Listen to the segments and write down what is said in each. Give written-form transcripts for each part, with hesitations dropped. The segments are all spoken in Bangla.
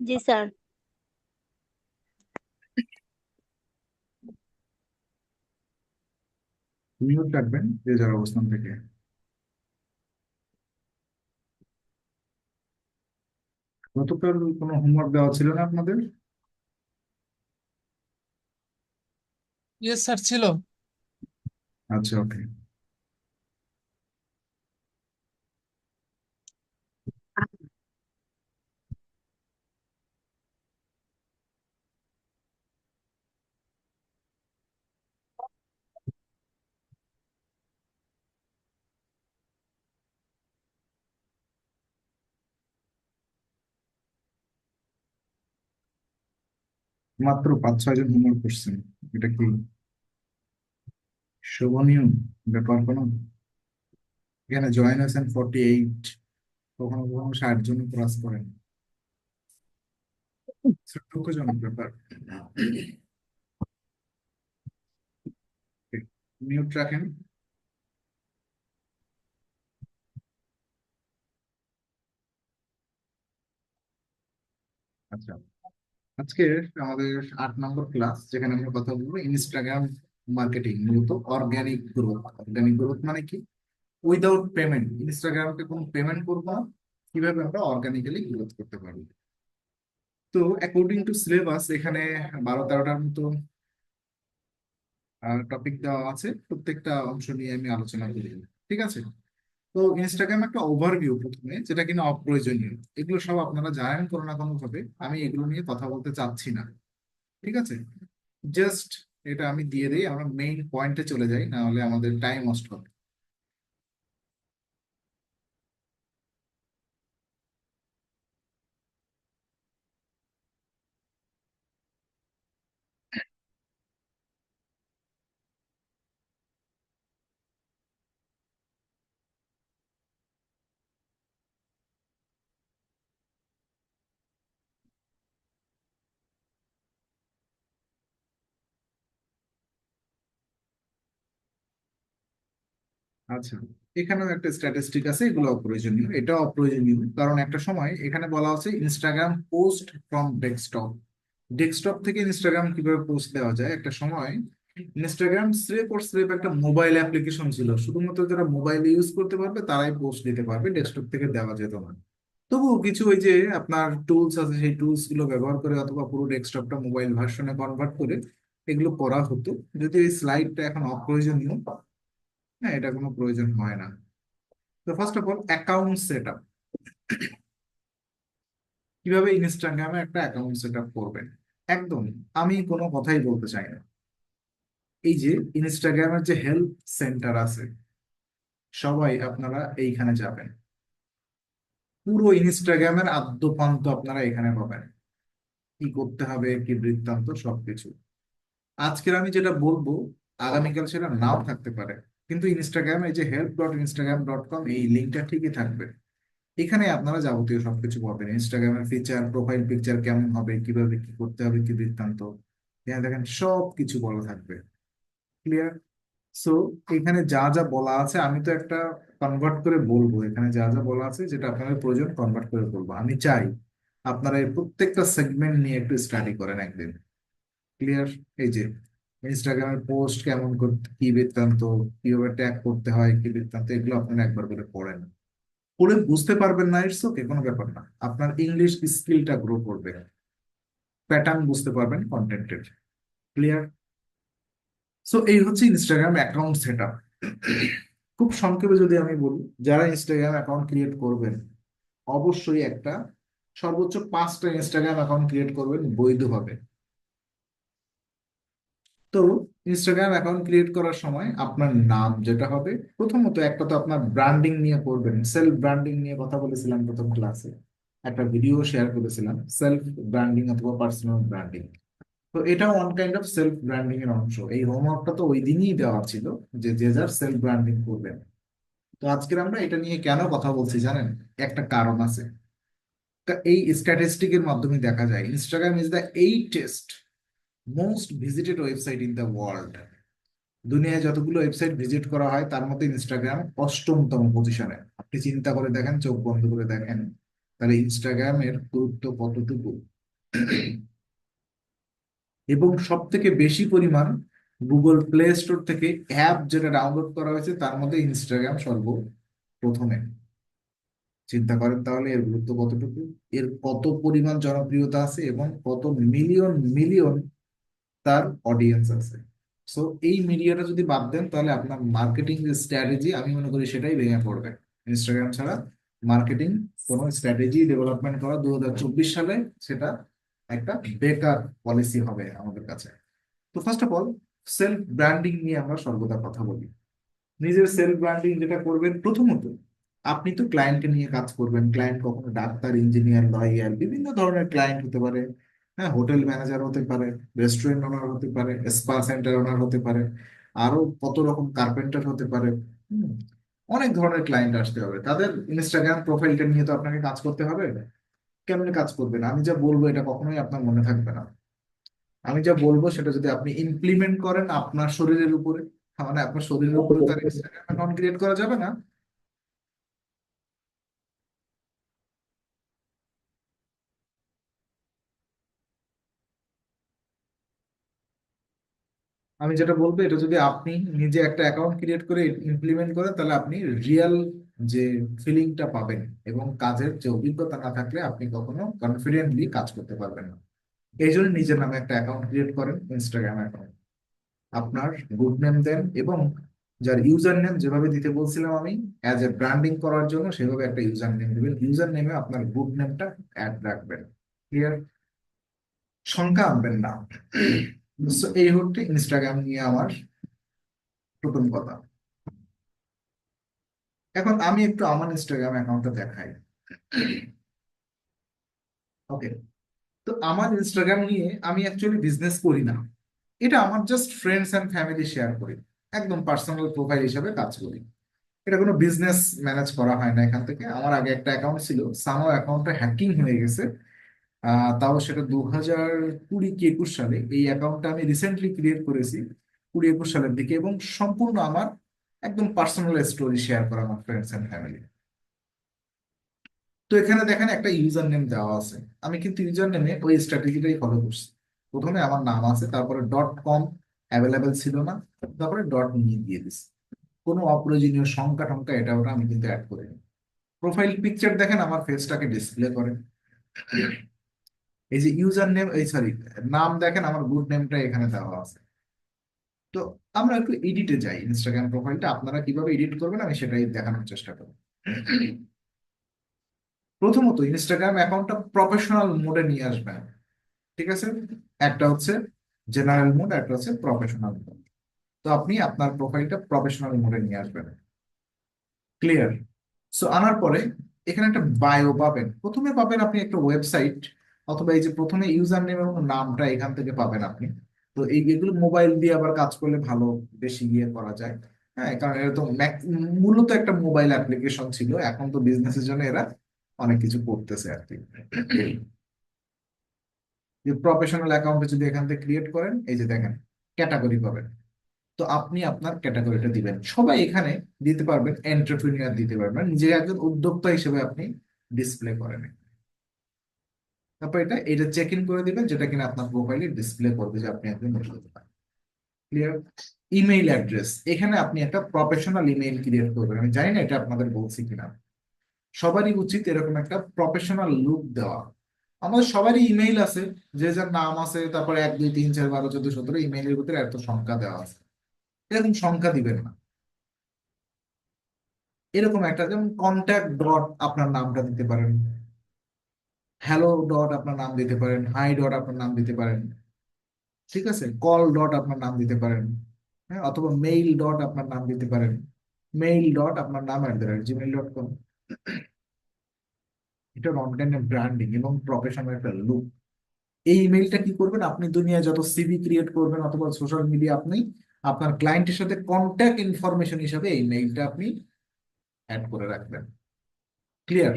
জি স্যার। মিউট রাখবেন যে যার অবস্থান থেকে। গতকাল কোনো হোমওয়ার্ক দেওয়া ছিল না আপনাদের? ইয়েস স্যার, ছিল। আচ্ছা, ওকে। মাত্র 5-6 জন হোমওয়ার্ক করছেন, এটা কি শোভনীয় ব্যাপার কোনো? এখানে জয়েন হয়েছেন 48, কখনো কখনো 60 জন ক্লাস করেন। দুঃখজনক ব্যাপার। মিউট রাখেন। আচ্ছা, আজকে আমাদের 8 নম্বর ক্লাস, যেখানে আমরা কথা বলবো ইনস্টাগ্রাম মার্কেটিং, মূলত অর্গানিক গ্রোথ। অর্গানিক গ্রোথ মানে কি? উইদাউট পেমেন্ট, ইনস্টাগ্রামকে কোনো পেমেন্ট করবো না, কিভাবে আমরা অর্গানিক্যালি গ্রোথ করতে পারবো। তো অ্যাকর্ডিং টু সিলেবাস এখানে 12-13টার মতো টপিক দেওয়া আছে, প্রত্যেকটা অংশ নিয়ে আমি আলোচনা করি। ঠিক আছে? তো ইনস্টাগ্রাম একটা ওভারভিউ প্রথমে, যেটা কিনা অপ্রয়োজনীয়। এগুলো সব আপনারা জানেন কোনো না কোনো ভাবে, আমি এগুলো নিয়ে কথা বলতে চাচ্ছি না। ঠিক আছে? জাস্ট এটা আমি দিয়ে দিই, আমরা মেইন পয়েন্টে চলে যাই, না হলে আমাদের টাইম নষ্ট হবে। আচ্ছা, এখানেও একটা স্ট্যাটিস্টিক আছে, এগুলো অপ্রয়োজনীয়। এটা অপ্রয়োজনীয় কারণ একটা সময় এখানে বলা আছে Instagram post from desktop. Desktop থেকে ইনস্টাগ্রাম কিভাবে পোস্ট দেওয়া যায়। একটা সময় ইনস্টাগ্রাম স্রেফ ওর স্রেফ একটা মোবাইল অ্যাপ্লিকেশন ছিল, শুধুমাত্র যারা মোবাইল ইউজ করতে পারবে তারাই পোস্ট দিতে পারবে, ডেস্কটপ থেকে দেওয়া যেত না। তবুও কিছু ওই যে আপনার টুলস আছে, সেই টুলস গুলো ব্যবহার করে অথবা পুরো ডেস্কটপটা মোবাইল ভার্সনে কনভার্ট করে এগুলো করা হতো। যদি এই স্লাইডটা এখন অপ্রয়োজনীয়, হ্যাঁ, এটা কোনো প্রয়োজন হয় না। তো first of all account set up, কিভাবে ইনস্টাগ্রামে একটা অ্যাকাউন্ট সেট আপ করবেন। একদম আমি কোনো কথাই বলতে চাই না। এই যে ইনস্টাগ্রামের যে হেল্প সেন্টার আছে, সবাই আপনারা এইখানে যাবেন। পুরো ইনস্টাগ্রামের আদ্যপান্ত আপনারা এখানে পাবেন, কি করতে হবে, কি বৃত্তান্ত, সবকিছু। আজকের আমি যেটা বলবো আগামীকাল সেটা নাও থাকতে পারে, কিন্তু ইনস্টাগ্রামে এই যে help.instagram.com এই লিঙ্কটা ঠিকই থাকবে। এখানে আপনারা যাবতীয় সবকিছু পাবেন, ইনস্টাগ্রামের ফিচার, প্রোফাইল পিকচার কেমন হবে, কিভাবে কি করতে হবে, কি বৃত্তান্ত। এখানে দেখেন সব কিছু বলা থাকবে। ক্লিয়ার? সো এখানে যা যা বলা আছে আমি তো একটা কনভার্ট করে বলবো, এখানে যা যা বলা আছে যেটা আপনাদের প্রয়োজন কনভার্ট করে বলবো। আমি চাই আপনারা এই প্রত্যেকটা সেগমেন্ট নিয়ে একটু স্টাডি করেন একদিন। ক্লিয়ার? এই যে ইনস্টাগ্রামের পোস্ট কেমন করতে, কি বৃত্তান্ত, কিভাবে ট্যাগ করতে হয়, কি বৃত্তান্ত, এগুলো আপনারা একবার করে পড়েন। পড়ে বুঝতে পারবেন না, ইটস ওকে, কোনো ব্যাপার না। আপনার ইংলিশ স্কিলটা গ্রো করবে, প্যাটার্ন বুঝতে পারবেন কন্টেন্টের। ক্লিয়ার? সো এই হচ্ছে ইনস্টাগ্রাম অ্যাকাউন্ট সেট আপ। খুব সংক্ষেপে যদি আমি বলি, যারা ইনস্টাগ্রাম অ্যাকাউন্ট ক্রিয়েট করবেন, অবশ্যই একটা সর্বোচ্চ 5টা ইনস্টাগ্রাম অ্যাকাউন্ট ক্রিয়েট করবেন বৈধভাবে। তো ইনস্টাগ্রাম অ্যাকাউন্ট ক্রিয়েট করার সময় আপনার নাম যেটা হবে, প্রথমত একটা তো আপনার ব্র্যান্ডিং নিয়ে করবেন। সেলফ ব্র্যান্ডিং নিয়ে কথা বলেছিলাম প্রথম ক্লাসে, একটা ভিডিও শেয়ার করেছিলাম, সেলফ ব্র্যান্ডিং অথবা পার্সোনাল ব্র্যান্ডিং। তো এটা one kind of self branding এর অংশ। এই হোমওয়ার্কটা তো ওই দিনই দেওয়া ছিল, যে যে যার সেলফ ব্র্যান্ডিং করবেন। তো আজকের আমরা এটা নিয়ে কেন কথা বলছি জানেন? একটা কারণ আছে। এই স্ট্যাটিস্টিকের মাধ্যমে দেখা যায় Instagram is the eightest most visited website in the world. দুনিয়ায় যতগুলো ওয়েবসাইট ভিজিট করা হয় তার মধ্যে ইনস্টাগ্রাম অষ্টমতম পজিশনে। আপনি চিন্তা করে দেখেন, চোখ বন্ধ করে দেখেন, তাহলে ইনস্টাগ্রামের গুরুত্ব কতটুকু। এবং সব থেকে বেশি পরিমাণ গুগল প্লে স্টোর থেকে অ্যাপ যেটা ডাউনলোড করা হয়েছে তার মধ্যে ইনস্টাগ্রাম সর্বপ্রথমে। চিন্তা করেন তাহলে এর গুরুত্ব কতটুকু, এর কত পরিমাণ জনপ্রিয়তা আছে এবং কত মিলিয়ন মিলিয়ন তার অডিয়েন্স আছে। সো এই মিডিয়াটা যদি বাদ দেন তাহলে আপনার মার্কেটিং যে স্ট্র্যাটেজি, আমি মনে করি সেটাই ভেঙে পড়বে। ইনস্টাগ্রাম ছাড়া মার্কেটিং কোনো স্ট্র্যাটেজি ডেভেলপমেন্ট করা 2024 সালে সেটা একটা বেকার পলিসি হবে আমাদের কাছে। তো first of all, self branding নিয়ে আমরা সর্বদা কথা বলি। নিজের সেলফ ব্র্যান্ডিং যেটা করবেন, প্রথমত আপনি তো ক্লায়েন্টকে নিয়ে কাজ করবেন। ক্লায়েন্ট কখনো ডাক্তার, ইঞ্জিনিয়ার, লয়ার, বিভিন্ন ধরনের ক্লায়েন্ট হতে পারে। হ্যাঁ, হোটেল ম্যানেজার হতে পারে, রেস্টুরেন্ট ওনার হতে পারে, স্পা সেন্টার ওনার হতে পারে, আরো কত রকম কার্পেন্টার হতে পারে। হুম, অনেক ধরনের ক্লায়েন্ট আসতে হবে, তাদের ইনস্টাগ্রাম প্রোফাইলটা নিয়ে তো আপনাকে কাজ করতে হবে। কেমনে কাজ করবেন, আমি যা বলবো এটা কখনোই আপনার মনে থাকবে না। আমি যা বলবো সেটা যদি আপনি ইমপ্লিমেন্ট করেন আপনার শরীরের উপরে, মানে আপনার শরীরের উপরে তার ইনস্টাগ্রাম অ্যাকাউন্ট ক্রিয়েট করা যাবে না। আমি যেটা বলবো, এটা যদি আপনি নিজে একটা অ্যাকাউন্ট ক্রিয়েট করে ইমপ্লিমেন্ট করেন তাহলে আপনি রিয়েল যে ফিলিংটা পাবেন, এবং কাজের যে অভিজ্ঞতা না থাকলে আপনি কখনো কনফিডেন্টলি কাজ করতে পারবেন না। এই জন্য নিজের নামে একটা অ্যাকাউন্ট ক্রিয়েট করেন, ইনস্টাগ্রাম অ্যাকাউন্ট, আপনার গুড নেম দেন, এবং যার ইউজার নেম যেভাবে দিতে বলছিলাম আমি, অ্যাজ এ ব্র্যান্ডিং করার জন্য সেভাবে একটা ইউজার নেম দিবেন। ইউজার নেমে আপনার গুড নেমটা অ্যাড রাখবেন। ক্লিয়ার? সংখ্যা আনবেন না। So, এই হচ্ছে ইনস্টাগ্রাম নিয়ে আমার প্রথম কথা। এখন আমি একটু আমার ইনস্টাগ্রাম অ্যাকাউন্টটা দেখাই। ওকে, তো আমার ইনস্টাগ্রাম নিয়ে আমি অ্যাকচুয়ালি বিজনেস করি না। এটা আমার just friends and family share করি, একদম পার্সোনাল প্রোফাইল হিসেবে কাজ করি। এটা কোনো বিজনেস ম্যানেজ করা হয় না এখান থেকে। আমার আগে একটা অ্যাকাউন্ট ছিল, সামো অ্যাকাউন্টটা হ্যাকিং হয়ে গেছে। তাও সেটা 2020 কি 2021 সালে। এই অ্যাকাউন্টটা আমি রিসেন্টলি ক্রিয়েট করেছি 2021 সালের দিকে, এবং সম্পূর্ণ আমার একদম পার্সোনাল স্টোরি শেয়ার করা আমার ফ্রেন্ডস অ্যান্ড ফ্যামিলি। তো এখানে দেখেন একটা ইউজার নেম দেওয়া আছে। আমি কিন্তু ইউজার নেমে ওই স্ট্র্যাটেজিটাই ফলো করছি। প্রথমে আমার নাম আছে, তারপরে .com অ্যাভেলেবেল ছিল না, তারপরে ডট নিয়ে দিয়ে দিছি। কোনো অপ্রয়োজনীয় সংখ্যা টংখ্যা এটা ওটা আমি কিন্তু অ্যাড করিনি। প্রোফাইল পিকচার দেখেন আমার ফেসটাকে ডিসপ্লে করে। এই যে ইউজার নেম, এই সরি, নাম দেখেন আমার গুড নেমটা এখানে দেওয়া আছে। তো আমরা একটু এডিটে যাই, ইনস্টাগ্রাম প্রোফাইলটা আপনারা কিভাবে এডিট করবেন আমি সেটাই দেখানোর চেষ্টা করব। প্রথমত ইনস্টাগ্রাম অ্যাকাউন্টটা প্রফেশনাল মোডে নিয়ে আসবেন। ঠিক আছে? একটা হচ্ছে জেনারেল মোড, একটা হচ্ছে প্রফেশনাল মোড। তো আপনি আপনার প্রোফাইলটা প্রফেশনাল মোডে নিয়ে আসবেন। ক্লিয়ার? সো আনার পরে এখানে একটা বায়ো পাবেন, প্রথমে পাবেন আপনি একটা ওয়েবসাইট, অথবা এই যে প্রথমে ইউজার নেম এবং নামটা এখান থেকে পাবেন আপনি। তো এগুলো মোবাইল দিয়ে আবার কাজ করলে ভালো, বেশি গিয়ে করা যায়। হ্যাঁ, কারণ এটা তো মূলত একটা মোবাইল অ্যাপ্লিকেশন ছিল, এখন তো বিজনেসের জন্য এরা অনেক কিছু করতেছে আর কি। যে প্রফেশনাল অ্যাকাউন্টে যদি এখান থেকে ক্রিয়েট করেন, এই যে দেখেন ক্যাটাগরি পাবেন। তো আপনি আপনার ক্যাটাগরিটা দিবেন, সবাই এখানে দিতে পারবেন, এন্টারপ্রেনিউর দিতে পারবেন, মানে নিজে একজন উদ্যোক্তা হিসেবে আপনি ডিসপ্লে করেন। তারপর এটা চেক ইন করে দিবেন, যেটা কিনা আপনার প্রোফাইলে ডিসপ্লে করবে যে আপনি একজন উদ্যোক্তা। ক্লিয়ার? ইমেইল অ্যাড্রেস, এখানে আপনি একটা প্রফেশনাল ইমেইল ক্রিয়েট করবেন। আমি জানি না এটা আপনাদের বলছি কিনা। সবারই উচিত এরকম একটা প্রফেশনাল লুক দেওয়া। আমাদের সবারই ইমেইল আছে, যে যার নাম আছে, তারপরে 1 2 3 4 12 14 17 ইমেইলের ভিতরে এত সংখ্যা দেওয়া আছে। এরকম সংখ্যা দিবেন না। এরকম একটা, যেমন কন্ট্যাক্ট ডট আপনার নামটা দিতে পারেন, হ্যালো ডট আপনার নাম দিতে পারেন, হাই ডট আপনার নাম দিতে পারেন। ঠিক আছে? কল ডট আপনার নাম দিতে পারেন। হ্যাঁ, অথবা মেইল ডট আপনার নাম দিতে পারেন, মেইল ডট আপনার নাম @gmail.com। এটা অনলাইন ব্র্যান্ডিং এবং প্রফেশনাল একটা লুক। এই ইমেইলটা কি করবেন, আপনি দুনিয়ায় যত সিভি ক্রিয়েট করবেন অথবা সোশ্যাল মিডিয়া, আপনি আপনার ক্লায়েন্টের সাথে কন্ট্যাক্ট ইনফরমেশন হিসাবে এই মেইলটা আপনি অ্যাড করে রাখবেন। ক্লিয়ার?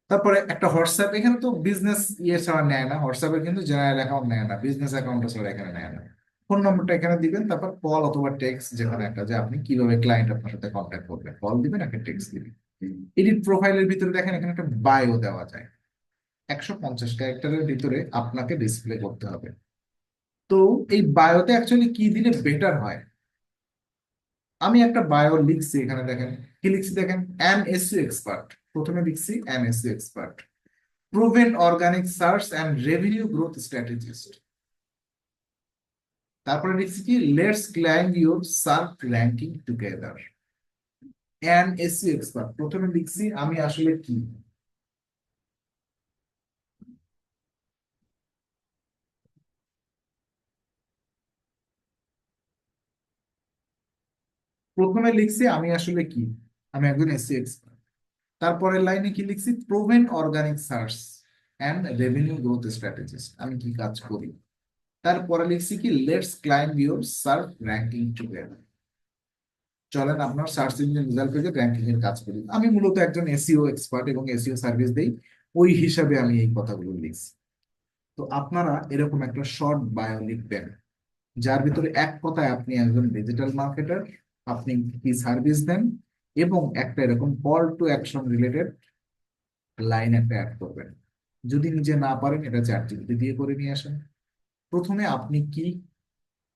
তারপরে একটা হোয়াটসঅ্যাপ, এখানে তো বিজনেস ইয়ে ছাড়া নেয় না, হোয়াটসঅ্যাপের কিন্তু জেনারেল অ্যাকাউন্ট নেয় না, বিজনেস অ্যাকাউন্ট ছাড়া এখানে নেয় না। ফোন নম্বরটা এখানে দিবেন, তারপর কল অথবা টেক্সট, যেখানে একটা, যে আপনি কিভাবে ক্লায়েন্ট আপনার সাথে কন্ট্যাক্ট করবেন, কল দিবেন একটা টেক্সট দিবেন। এডিট প্রোফাইলের ভিতরে দেখেন এখানে একটা বায়ো দেওয়া যায়, 150 ক্যারেক্টারের ভিতরে আপনাকে ডিসপ্লে করতে হবে। তো এই বায়োতে অ্যাকচুয়ালি কি দিলে বেটার হয়? আমি একটা বায়ো লিখছি, এখানে দেখেন কি লিখছি, দেখেন অ্যান এসইও এক্সপার্ট। প্রথমে লিখছি an SEO expert, proven organic search and revenue growth strategist. তারপরে লিখছি কি, let's climb your search ranking together. An SEO expert, প্রথমে লিখছি আমি আসলে কি। প্রথমে লিখছি আমি আসলে কি, আমি একজন এসইও এক্সপার্ট। তারপরের লাইনে কি লিখছি, proven organic search and revenue growth strategist, আমি কি কাজ করি। তারপরে লিখছি কি, let's climb your search ranking together, চলেন আপনার সার্চ ইঞ্জিন রেজাল্ট পেজে র্যাঙ্কিং এর কাজ করি। আমি মূলত একজন এসইও এক্সপার্ট এবং এসইও সার্ভিস দেই, ওই হিসাবে আমি এই কথাগুলো লিখছি। তো আপনারা এরকম একটা শর্ট বায়ো লিখবেন, যার ভিতরে এক কথায় আপনি একজন ডিজিটাল মার্কেটার, আপনি কি সার্ভিস দেন, এবং একটা এরকম call to action related line একটা অ্যাড করবেন। যদি নিজে না পারেন, এটা চ্যাট জিপিটি দিয়ে করে নিয়ে আসেন। প্রথমে আপনি কি,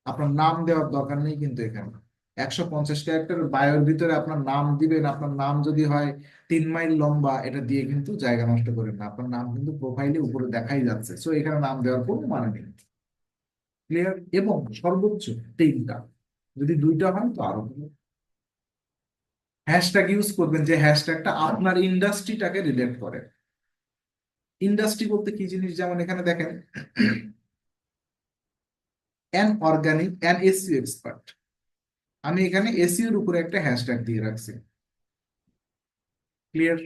আপনার নাম দেওয়ার দরকার নেই কিন্তু এখানে। 150 ক্যারেক্টার বায়োর ভিতরে আপনার নাম দিবেন, আপনার নাম যদি হয় 3 মাইল লম্বা, এটা দিয়ে কিন্তু জায়গা নষ্ট করেন না, আপনার নাম কিন্তু প্রোফাইলে উপরে দেখাই যাচ্ছে, সো এখানে নাম দেওয়ার কোনো মানে নেই। ক্লিয়ার? এবং সর্বোচ্চ 3টা, যদি 2টা হয় তো আরো ভালো। হ্যাশট্যাগ ইউজ করবেন, যে হ্যাশট্যাগটা আপনার ইন্ডাস্ট্রিটাকে রিলেট করে। ইন্ডাস্ট্রি বলতে কি জিনিস, যেমন এখানে দেখেন an organic an SEO expert, আমি এখানে এসইওর উপরে একটা হ্যাশট্যাগ দিয়ে রাখছি। Clear?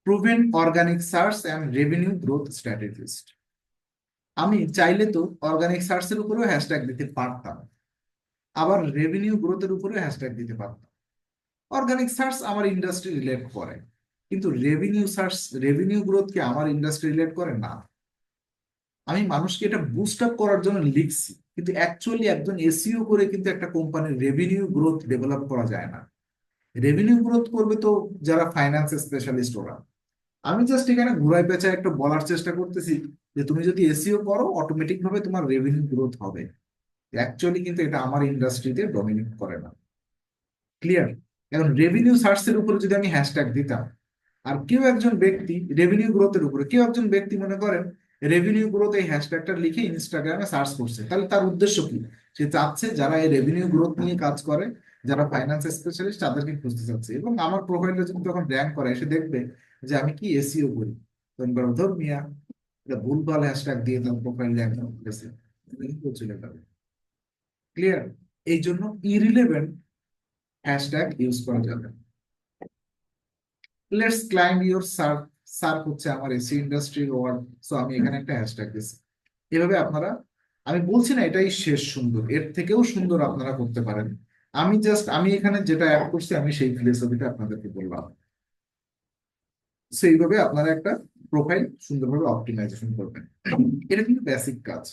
Proven organic search and revenue growth strategist. আমি চাইলে তো অর্গানিক সার্চের উপরেও হ্যাশট্যাগ দিতে পারতাম, আবার রেভিনিউ গ্রোথের উপরেও হ্যাশট্যাগ দিতে পারতাম। অর্গানিক সার্চ আমার ইন্ডাস্ট্রি রিলেট করে, কিন্তু রেভিনিউ সার্চ, রেভিনিউ গ্রোথ কি আমার ইন্ডাস্ট্রি রিলেট করে না। আমি মানুষকে এটা বুস্ট আপ করার জন্য লিখছি, কিন্তু অ্যাকচুয়ালি একজন এসইও করে কিন্তু একটা কোম্পানির রেভিনিউ গ্রোথ ডেভেলপ করা যায় না। রেভিনিউ গ্রোথ করবে তো যারা ফাইন্যান্স স্পেশালিস্ট ওরা। আমি জাস্ট এখানে ঘুরাই পেঁচায় একটা বলার চেষ্টা করতেছি যে তুমি যদি এসইও করো, অটোমেটিক ভাবে তোমার রেভিনিউ গ্রোথ হবে। অ্যাকচুয়ালি কিন্তু এটা আমার ইন্ডাস্ট্রিতে ডমিনেট করে না। ক্লিয়ার? এখন রেভিনিউ সার্চের উপরে যদি আমি হ্যাশট্যাগ দিতাম, আর কেউ একজন ব্যক্তি রেভিনিউ গ্রোথের উপরে, কেউ একজন ব্যক্তি মনে করেন রেভিনিউ গ্রোথ এই হ্যাশট্যাগটা লিখে ইনস্টাগ্রামে সার্চ করছে, তাহলে তার উদ্দেশ্য কি? সে চাচ্ছে যারা এই রেভিনিউ গ্রোথ নিয়ে কাজ করে, যারা ফাইন্যান্স স্পেশালিস্ট, তাদেরকে খুঁজতে চাচ্ছে। এবং আমার প্রোফাইলে যদি তখন র্যাঙ্ক করে, এসে দেখবে যে আমি কি এসইও করি, তখন বলবো, ধর মিয়া, এটা ভুলভাল হ্যাশট্যাগ দিয়ে তার প্রোফাইল র্যাঙ্ক করতেছে, চলে যাবে। ক্লিয়ার? এই জন্য ইরিলেভেন্ট হ্যাশট্যাগ ইউজ করা যাবে। Let's climb your SAARC, SAARC হচ্ছে আমার এসি ইন্ডাস্ট্রির ওয়ার্ড, সো আমি এখানে একটা হ্যাশট্যাগ দিচ্ছি। এভাবে আপনারা, আমি বলছি না এটাই শেষ সুন্দর, এর থেকেও সুন্দর আপনারা করতে পারেন। আমি এখানে যেটা অ্যাড করছি, আমি সেই ফিলোসফিটা আপনাদেরকে বললাম। সেইভাবে আপনারা একটা প্রোফাইল সুন্দরভাবে অপটিমাইজেশন করবেন। এটা কিন্তু বেসিক কাজ,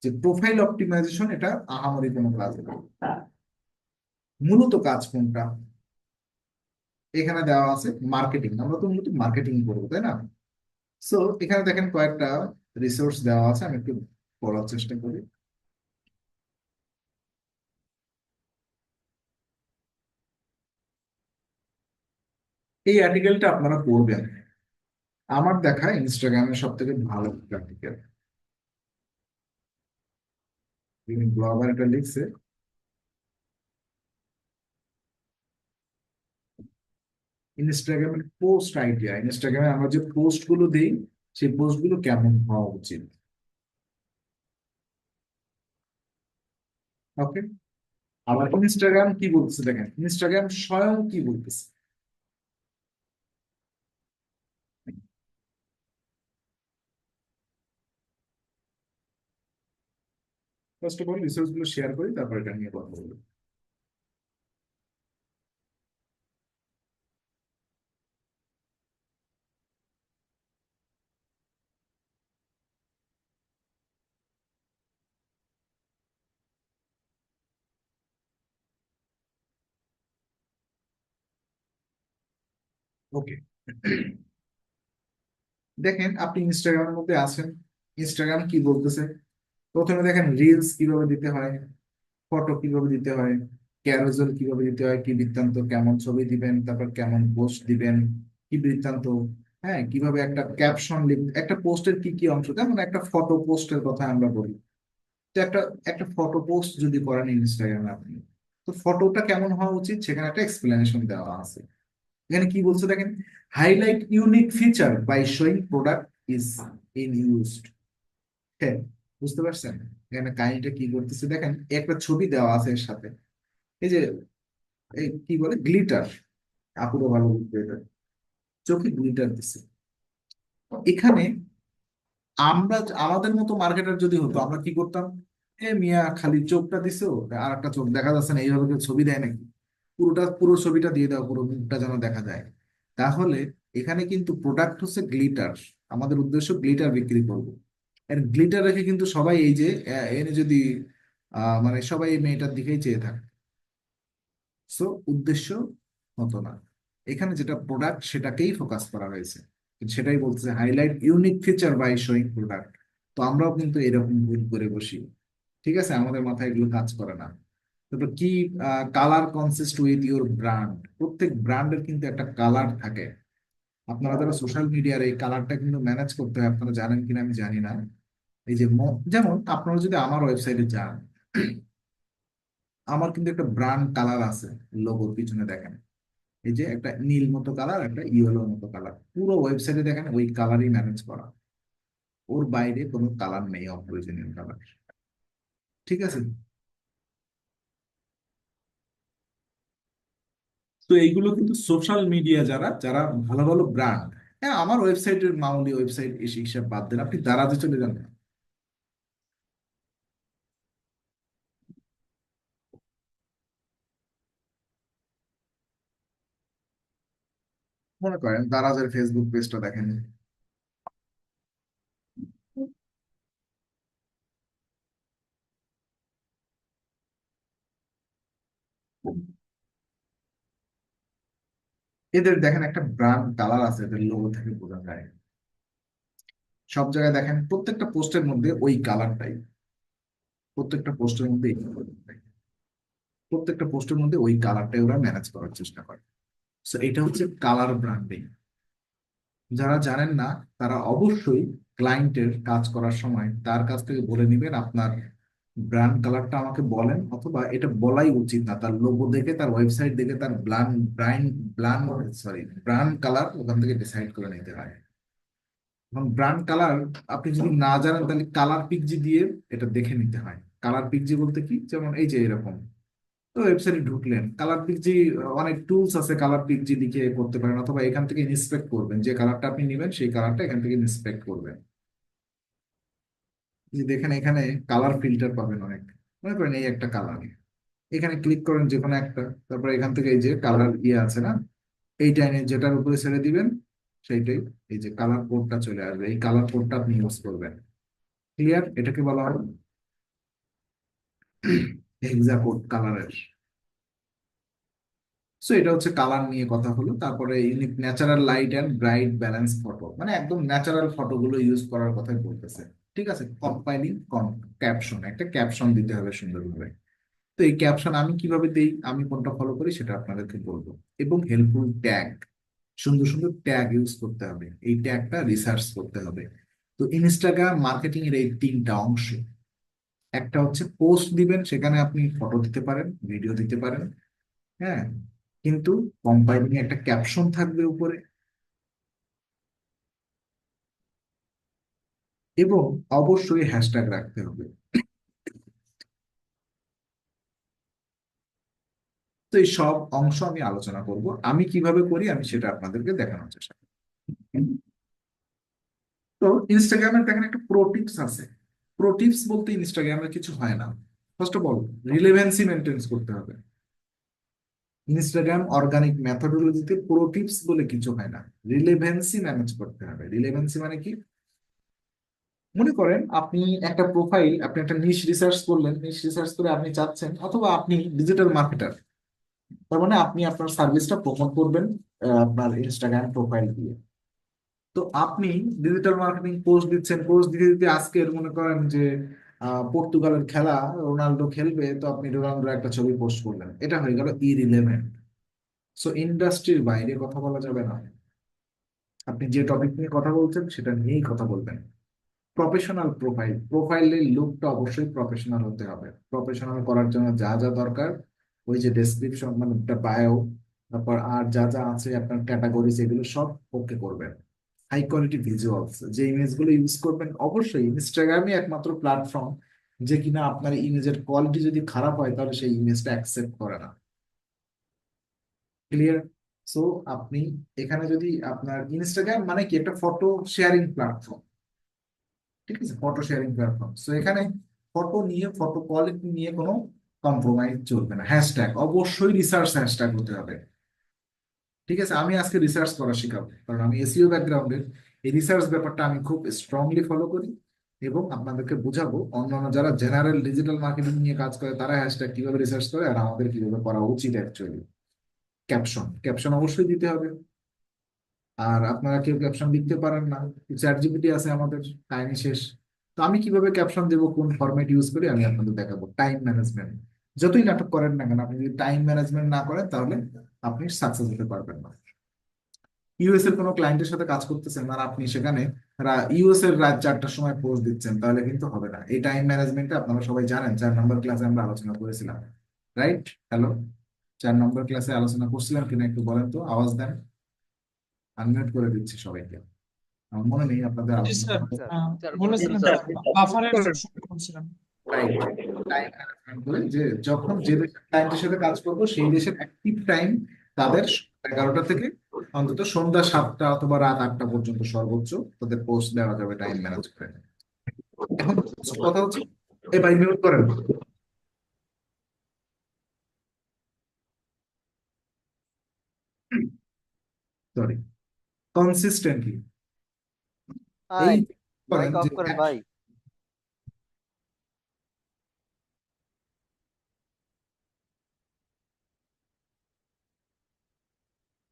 যে প্রোফাইল অপটিমাইজেশন, এটা আহামরি কোনো কাজ না। মূলত কাজ কোনটা এখানে দেওয়া আছে, মার্কেটিং। আমরা তো মূলত মার্কেটিং করবো, তাই না? সো এখানে দেখেন কয়েকটা রিসোর্স দেওয়া আছে, আমি একটু পড়ার চেষ্টা করি। এই আর্টিকেলটা আপনারা পড়বেন, আমার দেখা ইনস্টাগ্রামের সব থেকে ভালো আর্টিকেল। ব্লগার এটা লিখছে, ইনস্টাগ্রামের পোস্ট আইডিয়া, ইনস্টাগ্রামে আমরা যে পোস্ট গুলো দিই, সেই পোস্ট গুলো কেমন হওয়া উচিত। ওকে, আবার ইনস্টাগ্রাম কি বলতেছে, দেখেন ইনস্টাগ্রাম স্বয়ং কি বলতেছে। ফার্স্ট অফ অল রিসোর্স গুলো শেয়ার করি, তারপর এটা নিয়ে কথা বলবো। ওকে, দেখেন আপনি ইনস্টাগ্রামের মধ্যে আছেন, ইনস্টাগ্রাম কি বলতেছে। প্রথমে দেখেন রিলস কিভাবে দিতে হয়, ফটো কিভাবে দিতে হয়, ক্যারোজেল কিভাবে দিতে হয়, কি বৃত্তান্ত, কেমন ছবি দিবেন, তারপর কেমন পোস্ট দিবেন, কি বৃত্তান্ত, হ্যাঁ কিভাবে একটা ক্যাপশন লিখ, একটা পোস্টের কি কি অংশ, যেমন একটা ফটো পোস্টের কথা আমরা বলি। তো একটা একটা ফটো পোস্ট যদি করেন ইনস্টাগ্রামে আপনি, তো ফটোটা কেমন হওয়া উচিত সেখানে একটা এক্সপ্লেনেশন দেওয়া আছে। এখানে কি বলছে দেখেন, highlight unique feature by showing product is in used. হ্যাঁ, বুঝতে পারছেন এখানে কাহিনীটা কি করতেছে। দেখেন একটা ছবি দেওয়া আছে এর সাথে, এই যে এই কি বলে গ্লিটার, আপুরো ভালো বুঝবে এটা, চোখে গ্লিটার দিছে। এখানে আমরা, আমাদের মতো মার্কেটার যদি হতো আমরা কি করতাম, এ মিয়া খালি চোখটা দিছো, আর একটা চোখ দেখা যাচ্ছে না, এইভাবে কেউ ছবি দেয় নাকি, পুরোটা পুরো ছবিটা দিয়ে দাও, পুরো মুখটা যেন দেখা যায়। তাহলে এখানে কিন্তু প্রোডাক্ট হচ্ছে গ্লিটার, আমাদের উদ্দেশ্য গ্লিটার বিক্রি করবো। আর গ্লিটার রেখে কিন্তু সবাই এই যে এনে যদি মানে সবাই এই মেয়েটার দিকেই চেয়ে থাকে, সো উদ্দেশ্য হতো না। এখানে যেটা প্রোডাক্ট সেটাকেই ফোকাস করা হয়েছে, সেটাই বলতেছে highlight unique feature by showing product. তো আমরাও কিন্তু এরকম ভুল করে বসি, ঠিক আছে, আমাদের মাথায় এগুলো কাজ করে না। তারপর কি, colour consist with your brand, প্রত্যেক ব্র্যান্ডের কিন্তু একটা কালার থাকে। আপনারা যারা সোশ্যাল মিডিয়ার এই কালারটা কিন্তু ম্যানেজ করতে হয়, আপনারা জানেন কিনা আমি জানি না। এই যে যেমন আপনারা যদি আমার ওয়েবসাইটে যান, আমার কিন্তু একটা ব্র্যান্ড কালার আছে, লোগোর পিছনে দেখেন, এই যে একটা নীল মতো কালার, একটা ইয়েলো মতো কালার, পুরো ওয়েবসাইটে দেখেন ওই কালারই ম্যানেজ করা, ওর বাইরে কোনো কালার নেই, অপ্রয়োজনীয় কালার, ঠিক আছে। তো এইগুলো কিন্তু সোশ্যাল মিডিয়া যারা যারা ভালো ভালো ব্র্যান্ড, হ্যাঁ আমার ওয়েবসাইটের মামুলি ওয়েবসাইট এসে হিসাব বাদ দেন, আপনি দারাজে চলে যান না। মনে করেন দারাজের ফেসবুক পেজটা দেখেন, এদের দেখেন একটা ব্র্যান্ড কালার আছে, এদের লোগো থেকে বোঝা যায়। সব জায়গায় দেখেন প্রত্যেকটা পোস্টের মধ্যে ওই কালারটাই, প্রত্যেকটা পোস্টের মধ্যে এই colourটাই। প্রত্যেকটা পোস্টের মধ্যে ওই কালারটাই ওরা ম্যানেজ করার চেষ্টা করে। তো এটা হচ্ছে কালার ব্র্যান্ডিং। যারা জানেন না তারা অবশ্যই ক্লায়েন্টের কাজ করার সময় তার কাছ থেকে বলে নেবেন, আপনার ব্র্যান্ড কালারটা আমাকে বলেন, অথবা এটা বলাই উচিত না, তার লোগো দেখে তার ওয়েবসাইট দেখে তার ব্র্যান্ড সরি ব্র্যান্ড কালার ওখান থেকে ডিসাইড করে নিতে হয়। এবং ব্র্যান্ড কালার আপনি যদি না জানেন তাহলে কালার পিকজি দিয়ে এটা দেখে নিতে হয়। কালার পিকজি বলতে কি, যেমন এই যে এরকম, তো ওয়েবসাইটে ঢুকলেন, কালার পিকজি অনেক টুলস আছে, কালার পিকজি লিখে করতে পারেন, অথবা এখান থেকে ইন্সপেক্ট করবেন, যে কালারটা আপনি নেবেন সেই কালারটা এখান থেকে ইন্সপেক্ট করবেন। যে দেখেন এখানে কালার ফিল্টার পাবেন অনেক, মনে করেন এই একটা কালার, এখানে ক্লিক করেন যে কোনো একটা, তারপর এখান থেকে এই যে কালার ইয়ে আছে না, এইটা এনে যেটার উপরে ছেড়ে দিবেন সেইটাই, এই যে কালার কোডটা চলে আসবে, এই কালার কোডটা আপনি ইউজ করবেন। ক্লিয়ার, এটাকে বলা হয় হেক্সা কোড কালারের। সো এটা হচ্ছে কালার নিয়ে কথা হলো। তারপরে unique natural light and bright balance photo, মানে একদম ন্যাচারাল ফটোগুলো ইউজ করার কথাই বলতেছে, ঠিক আছে। কম্পাইলিং ক্যাপশন, একটা ক্যাপশন দিতে হবে সুন্দরভাবে। তো এই ক্যাপশন আমি কিভাবে দিই, আমি কোনটা ফলো করি সেটা আপনাদেরকে বলবো। এবং হেল্পফুল ট্যাগ, সুন্দর সুন্দর ট্যাগ ইউজ করতে হবে, এই ট্যাগটা রিসার্চ করতে হবে। তো ইনস্টাগ্রাম মার্কেটিং এর এই তিনটা অংশ, একটা হচ্ছে পোস্ট দিবেন, সেখানে আপনি ফটো দিতে পারেন, ভিডিও দিতে পারেন, হ্যাঁ, কিন্তু কম্পাইলিং একটা ক্যাপশন থাকবে উপরে, এবং অবশ্যই হ্যাশট্যাগ রাখতে হবে। তো এই সব অংশ আমি আলোচনা করব, আমি কিভাবে করি আমি সেটা আপনাদেরকে দেখানোর চেষ্টা করব। তো ইনস্টাগ্রামের দেখেন একটা প্রো টিপস আছে। প্রো টিপস বলতে ইনস্টাগ্রামের কিছু হয় না। First of all relevancy maintain করতে হবে। ইনস্টাগ্রাম অর্গানিক মেথোডোলজিতে প্রো টিপস বলে কিছু হয় না, রিলেভেন্সি ম্যানেজ করতে হবে। রিলেভেন্সি মানে কি, মনে করেন আপনি একটা প্রোফাইল, আপনি একটা নিশ রিসার্চ করলেন, নিশ রিসার্চ করে আপনি চাচ্ছেন, অথবা আপনি ডিজিটাল মার্কেটার, তার মানে আপনি আপনার সার্ভিসটা প্রমোট করবেন আপনার ইনস্টাগ্রাম প্রোফাইল দিয়ে। তো আপনি ডিজিটাল মার্কেটিং পোস্ট দিচ্ছেন, পোস্ট দিতে দিতে আজকের মনে করেন যে পর্তুগালের খেলা, রোনালদো খেলবে, তো আপনি রোনালদোর একটা ছবি পোস্ট করলেন, এটা হয়ে গেল ইরিলেভেন্ট। সো ইন্ডাস্ট্রির বাইরে কথা বলা যাবে না। আপনি যে টপিক নিয়ে কথা বলছেন সেটা নিয়েই কথা বলবেন। প্রফেশনাল প্রোফাইল, প্রোফাইলের লুকটা অবশ্যই প্রফেশনাল হতে হবে। প্রফেশনাল করার জন্য যা যা দরকার, ওই যে ডেসক্রিপশন মানে একটা বায়ো, তারপর আর যা যা আছে আপনার ক্যাটাগরিজ, এগুলো সব ওকে করবেন। হাই কোয়ালিটি ভিজুয়ালস, যে ইমেজগুলো ইউজ করবেন, অবশ্যই ইনস্টাগ্রামই একমাত্র প্ল্যাটফর্ম যে কিনা আপনার ইমেজের কোয়ালিটি যদি খারাপ হয় তাহলে সেই ইমেজটা অ্যাকসেপ্ট করে না। ক্লিয়ার? সো আপনি এখানে যদি আপনার ইনস্টাগ্রাম মানে কি একটা ফটো শেয়ারিং প্ল্যাটফর্ম, ঠিক আছে, ফটো শেয়ারিং প্ল্যাটফর্ম। সো এখানে ফটো নিয়ে, ফটো কোয়ালিটি নিয়ে কোনো কম্প্রোমাইজ চলবে না। হ্যাশট্যাগ অবশ্যই রিসার্চ হ্যাশট্যাগ হতে হবে। ঠিক আছে, আমি আজকে রিসার্চ করা শিখাবো, কারণ আমি এসইও ব্যাকগ্রাউন্ডের, এই রিসার্চ ব্যাপারটা আমি খুব স্ট্রংলি ফলো করি। এবং আপনাদেরকে বুঝাবো অন্যান্য যারা জেনারেল ডিজিটাল মার্কেটিং নিয়ে কাজ করে তারা হ্যাশট্যাগ কিভাবে রিসার্চ করে আর আমাদের কিভাবে করা উচিত অ্যাকচুয়ালি। ক্যাপশন, ক্যাপশন অবশ্যই দিতে হবে। আর আপনারা কেউ ক্যাপশন লিখতে পারেন না, চ্যাট জিপিটি আছে আমাদের, কাহিনী শেষ। তো আমি কিভাবে ক্যাপশন দেবো, কোন ফরম্যাট ইউজ করি আমি আপনাদের দেখাবো। টাইম ম্যানেজমেন্ট, যতই নাটক করেন না কেন, আপনি যদি টাইম ম্যানেজমেন্ট না করেন তাহলে আপনি সাকসেস হতে পারবেন না। ইউএস এর কোনো ক্লায়েন্টের সাথে কাজ করতেছেন আর আপনি সেখানে ইউএস এর রাত 4টার সময় পোস্ট দিচ্ছেন, তাহলে কিন্তু হবে না। এই টাইম ম্যানেজমেন্টে আপনারা সবাই জানেন, 4 নম্বর ক্লাসে আমরা আলোচনা করেছিলাম, রাইট? হ্যালো, 4 নম্বর ক্লাসে আলোচনা করছিলাম কিনা একটু বলেন তো, আওয়াজ দেন। আনমিউট করে দিচ্ছি সবাইকে। আমার মনে নেই আপনাদের জি আলোচনা স্যার, স্যার স্যার বলছিলাম বলেছিলেন স্যার স্যার, বাফারের সমস্যা বলছিলেন। রাইট। টাইম ম্যানেজমেন্ট করে যে যখন যে দেশের ক্লায়েন্টের সাথে কাজ করবো সেই দেশের অ্যাক্টিভ টাইম তাদের 11টা থেকে অন্তত সন্ধ্যা 7টা অথবা রাত 8টা পর্যন্ত সর্বোচ্চ তাদের পোস্ট দেওয়া যাবে টাইম ম্যানেজ করে। এখন কথা হচ্ছে, এ ভাই মিউট করেন, সরি। কনসিস্টেন্টলি ভাই, এই মাইক করেন অফ যে করেন ভাই।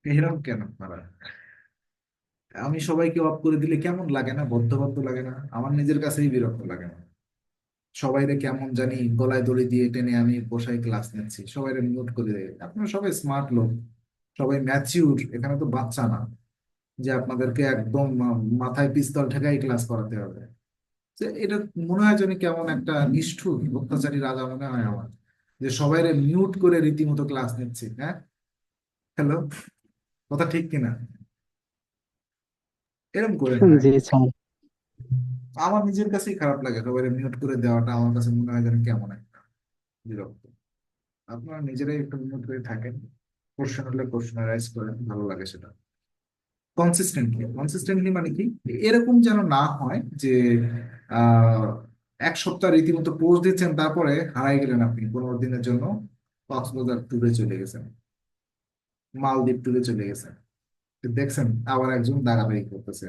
এরকম কেন আপনারা? আমি সবাইকে অফ করে দিলে কেমন লাগে না, বদ্ধ বদ্ধ লাগে না? আমার নিজের কাছেই বিরক্ত লাগে না। সবাইরে কেমন জানি গলায় দড়ি দিয়ে টেনে আমি বসাই ক্লাস নিচ্ছি, সবাইরে মিউট করে দেয়। আপনারা সবাই স্মার্ট লোক, সবাই ম্যাচিউর, এখানে তো বাচ্চা না যে আপনাদেরকে একদম মাথায় পিস্তল ঠেকাই ক্লাস করাতে হবে। যে এটা মনে হয় যেন কেমন একটা নিষ্ঠুর অত্যাচারী রাজা মনে হয় আমার, যে সবাইরে মিউট করে রীতিমতো ক্লাস নিচ্ছি। হ্যাঁ, হ্যালো, কথা ঠিক কিনা? এরকম করেন না। জি স্যার। আমার নিজের কাছেই খারাপ লাগে, সবাইরে মিউট করে দেওয়াটা আমার কাছে মনে হয় যেন কেমন একটা বিরক্ত। আপনারা নিজেরাই একটু মিউট করে থাকেন, কোশ্চেন হলে কোশ্চেনারাইজ করেন, ভালো লাগে সেটা। কনসিস্টেন্টলি, কনসিস্টেন্টলি মানে কি, এরকম যেন না হয় যে আহ 1 সপ্তাহ রীতিমতো পোস্ট দিচ্ছেন তারপরে হারাই গেলেন, আপনি 15 দিনের জন্য কক্সবাজার ট্যুরে চলে গেছেন, মালদ্বীপ ট্যুরে চলে গেছেন, দেখছেন আবার একজন দাগাদাগি করতেছে।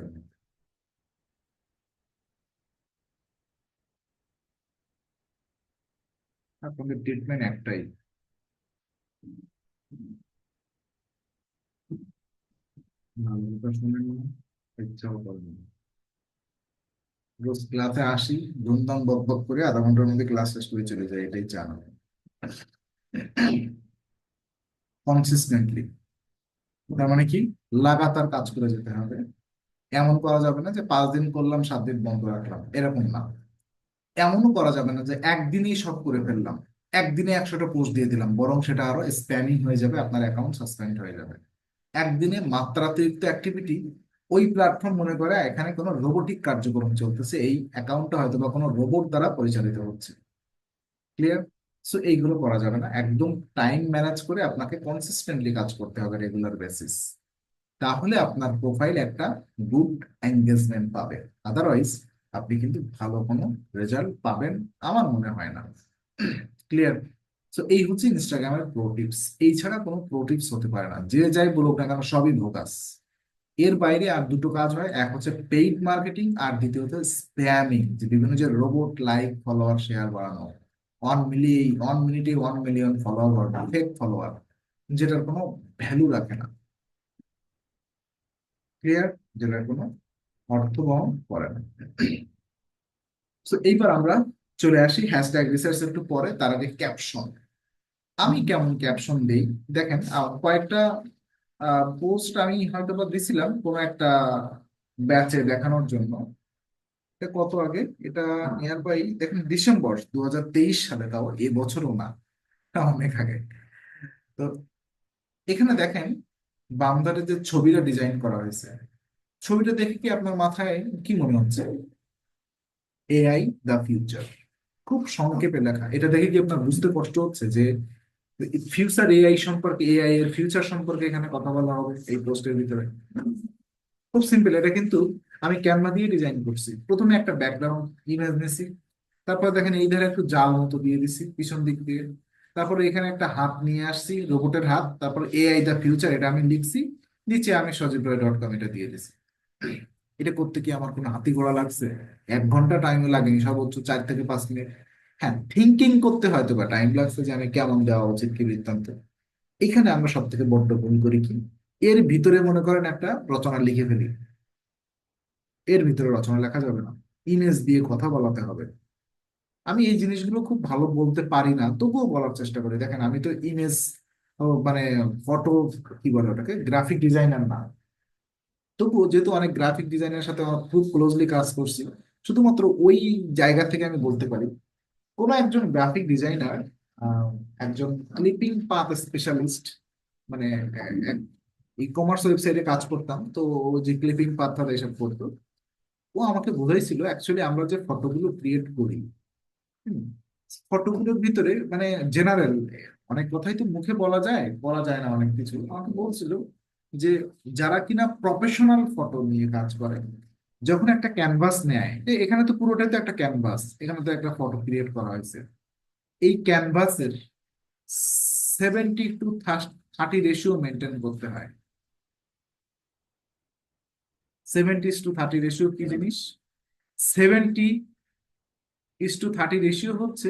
আপনাদের ট্রিটমেন্ট একটাই, ভালো কথা শুনেন না, ইচ্ছাও করবেন না। রোজ ক্লাসে আসি, ধুমধাম বক বক করে আধা ঘন্টার মধ্যে ক্লাস শেষ করে চলে যায়, এটাই জানা। কনসিস্টেন্টলি তার মানে কি, লাগাতার কাজ করে যেতে হবে। এমন করা যাবে না যে 5 দিন করলাম 7 দিন বন্ধ রাখলাম, এরকম না। এমনও করা যাবে না যে একদিনেই সব করে ফেললাম, একদিনে 100টা পোস্ট দিয়ে দিলাম, বরং সেটা আরো স্প্যামিং হয়ে যাবে, আপনার অ্যাকাউন্ট সাসপেন্ড হয়ে যাবে। একদিনে মাত্রাতিরিক্ত অ্যাক্টিভিটি, ওই প্ল্যাটফর্ম মনে করে এখানে কোনো রোবোটিক কার্যক্রম চলতেছে, এই অ্যাকাউন্টটা হয়তো বা কোনো রোবট দ্বারা পরিচালিত হচ্ছে। ক্লিয়ার? সো এইগুলো করা যাবে না, একদম টাইম ম্যানেজ করে আপনাকে কনসিস্টেন্টলি কাজ করতে হবে রেগুলার বেসিস। তাহলে আপনার প্রোফাইল একটা গুড এঙ্গেজমেন্ট পাবে। আদারওয়াইজ আপনি কিন্তু ভালো কোনো রেজাল্ট পাবেন আমার মনে হয় না। ক্লিয়ার? তো এই হচ্ছে ইনস্টাগ্রামের প্রো টিপস, এই ছাড়া কোনো প্রো টিপস হতে পারে না। যে যাই বলুক না কেন সবই ভোকাস। এর বাইরে আর দুটো কাজ হয়, এক হচ্ছে পেইড মার্কেটিং আর দ্বিতীয়ত স্প্যামিং, যে বিভিন্ন যে রোবট লাইক ফলোয়ার শেয়ার বাড়ানো, 1 মিনিটে 1 মিলিয়ন ফলোয়ার বাড়ানো, ফেক ফলোয়ার, যেটার কোনো ভ্যালু রাখে না। ক্লিয়ার, যেটার কোনো অর্থ বহন করে না। তো এইবার আমরা চলে আসি হ্যাশট্যাগ রিসার্চ একটু পরে, তার আগে ক্যাপশন। আমি কেমন ক্যাপশন দেই দেখেন, কয়েকটা পোস্ট আমি হয়তো বা দিছিলাম কোনো একটা ব্যাচে দেখানোর জন্য। এটা কত আগে, এটা নিয়ার বাই দেখেন ডিসেম্বর 2023 সালে, তাও এবছরও না, এটা অনেক আগে। তো এখানে দেখেন বান্দারের যে ছবিটা ডিজাইন করা হয়েছে, ছবিটা দেখে কি আপনার মাথায় কি মনে হচ্ছে? এআই দ্য ফিউচার, খুব সংক্ষেপে লেখা। এটা দেখে কি আপনার বুঝতে কষ্ট হচ্ছে যে ফিউচার এআই সম্পর্কে, এআই এর ফিউচার সম্পর্কে এখানে কথা বলা হবে এই পোস্টের ভিতরে? খুব সিম্পল, এটা কিন্তু আমি ক্যানভা দিয়ে ডিজাইন করছি। প্রথমে একটা ব্যাকগ্রাউন্ড ইমেজ নিছি, তারপর দেখেন এই ধারে একটু জাল মতো দিয়ে দিছি পিছন দিক দিয়ে, তারপরে এখানে একটা হাত নিয়ে আসছি, রোবটের হাত, তারপর এআই দ্য ফিউচার এটা আমি লিখছি, নিচে আমি সজীব.com এটা দিয়ে দিছি। এটা করতে কি আমার কোনো হাতি ঘোড়া লাগছে? 1 ঘন্টা টাইম লাগেনি, সর্বোচ্চ 4 থেকে 5 মিনিট। হ্যাঁ, থিঙ্কিং করতে হয়তো বা টাইম লাগছে যে আমি কেমন দেওয়া উচিত কি বৃত্তান্ত। এখানে আমরা সব থেকে বড্ড ভুল করি কি, এর ভিতরে মনে করেন একটা রচনা লিখে ফেলি। এর ভিতরে রচনা লেখা যাবে না, ইমেজ দিয়ে কথা বলাতে হবে। আমি এই জিনিসগুলো খুব ভালো বলতে পারি না, তবুও বলার চেষ্টা করি। দেখেন আমি তো ইমেজ, মানে ফটো, কি বলে ওটাকে, গ্রাফিক ডিজাইনার না। তবুও যেহেতু অনেক গ্রাফিক ডিজাইনের সাথে আমার খুব ক্লোজলি কাজ করছি, শুধুমাত্র ওই জায়গা থেকে আমি বলতে পারি কোন একজন গ্রাফিক ডিজাইনার, একজন ক্লিপিং পাথ স্পেশালিস্ট, মানে ই কমার্স ওয়েবসাইটে কাজ করতাম তো, ও যে ক্লিপিং পাথ এসব করতো, ও আমাকে বোঝাইছিল অ্যাকচুয়ালি আমরা যে ফটোগুলো ক্রিয়েট করি, ফটোগুলোর ভিতরে মানে জেনারেল অনেক কথাই তো মুখে বলা যায়, বলা যায় না অনেক কিছু। আমাকে বলছিল যে যারা কিনা প্রফেশনাল ফটো নিয়ে কাজ করে, যখন একটা ক্যানভাস নেয়, এখানে তো পুরোটাই তো একটা ক্যানভাস, এখানে তো একটা ফটো ক্রিয়েট করা হয়েছে, এই ক্যানভাসের 70:30 রেশিও মেনটেন করতে হয়। 70:30 রেশিও কি জিনিস? 70:30 রেশিও হচ্ছে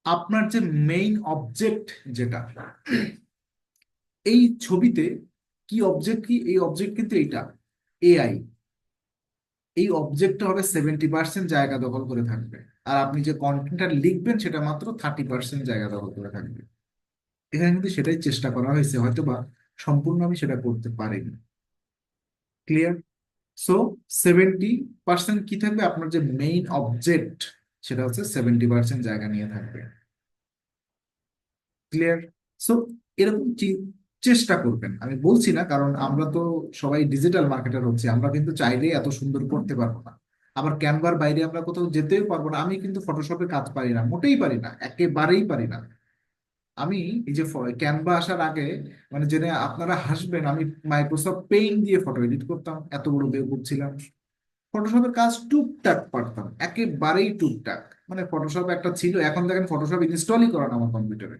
আপনার যে মেইন অবজেক্ট যেটা, এই ছবিতে কি অবজেক্ট, কি এই অবজেক্ট কিন্তু এইটা এআই, এই অবজেক্টটা হবে 70% জায়গা দখল করে থাকবে, আর আপনি যে কন্টেন্টটা লিখবেন সেটা মাত্র 30% জায়গা দখল করে থাকবে। এখানে কিন্তু সেটাই চেষ্টা করা হয়েছে, হয়তো বা সম্পূর্ণ আমি সেটা করতে পারিনি। ক্লিয়ার? সো 70% কি থাকবে, আপনার যে মেইন অবজেক্ট সেটা হচ্ছে 70% জায়গা নিয়ে থাকবে। ক্লিয়ার? সো এরকম চেষ্টা করবেন, আমি বলছি না, কারণ আমরা তো সবাই ডিজিটাল মার্কেটার হচ্ছে, আমরা কিন্তু চাইলেই এত সুন্দর করতে পারবো না। আবার ক্যানভার বাইরে আমরা কোথাও যেতেও পারবো না। আমি কিন্তু ফটোশপে কাজ পারি না, মোটেই পারি না, একেবারেই পারি না। আমি এই যে ক্যানভা আসার আগে, মানে জেনে আপনারা হাসবেন, আমি মাইক্রোসফট পেইন্ট দিয়ে ফটো এডিট করতাম, এত বড় বেকুব ছিলাম। ফটোশপের কাজ টুকটাক পারতাম, একেবারেই টুকটাক। মানে ফটোশপ একটা ছিল, এখন দেখেন ফটোশপ ইনস্টলই করা না আমার কম্পিউটারে,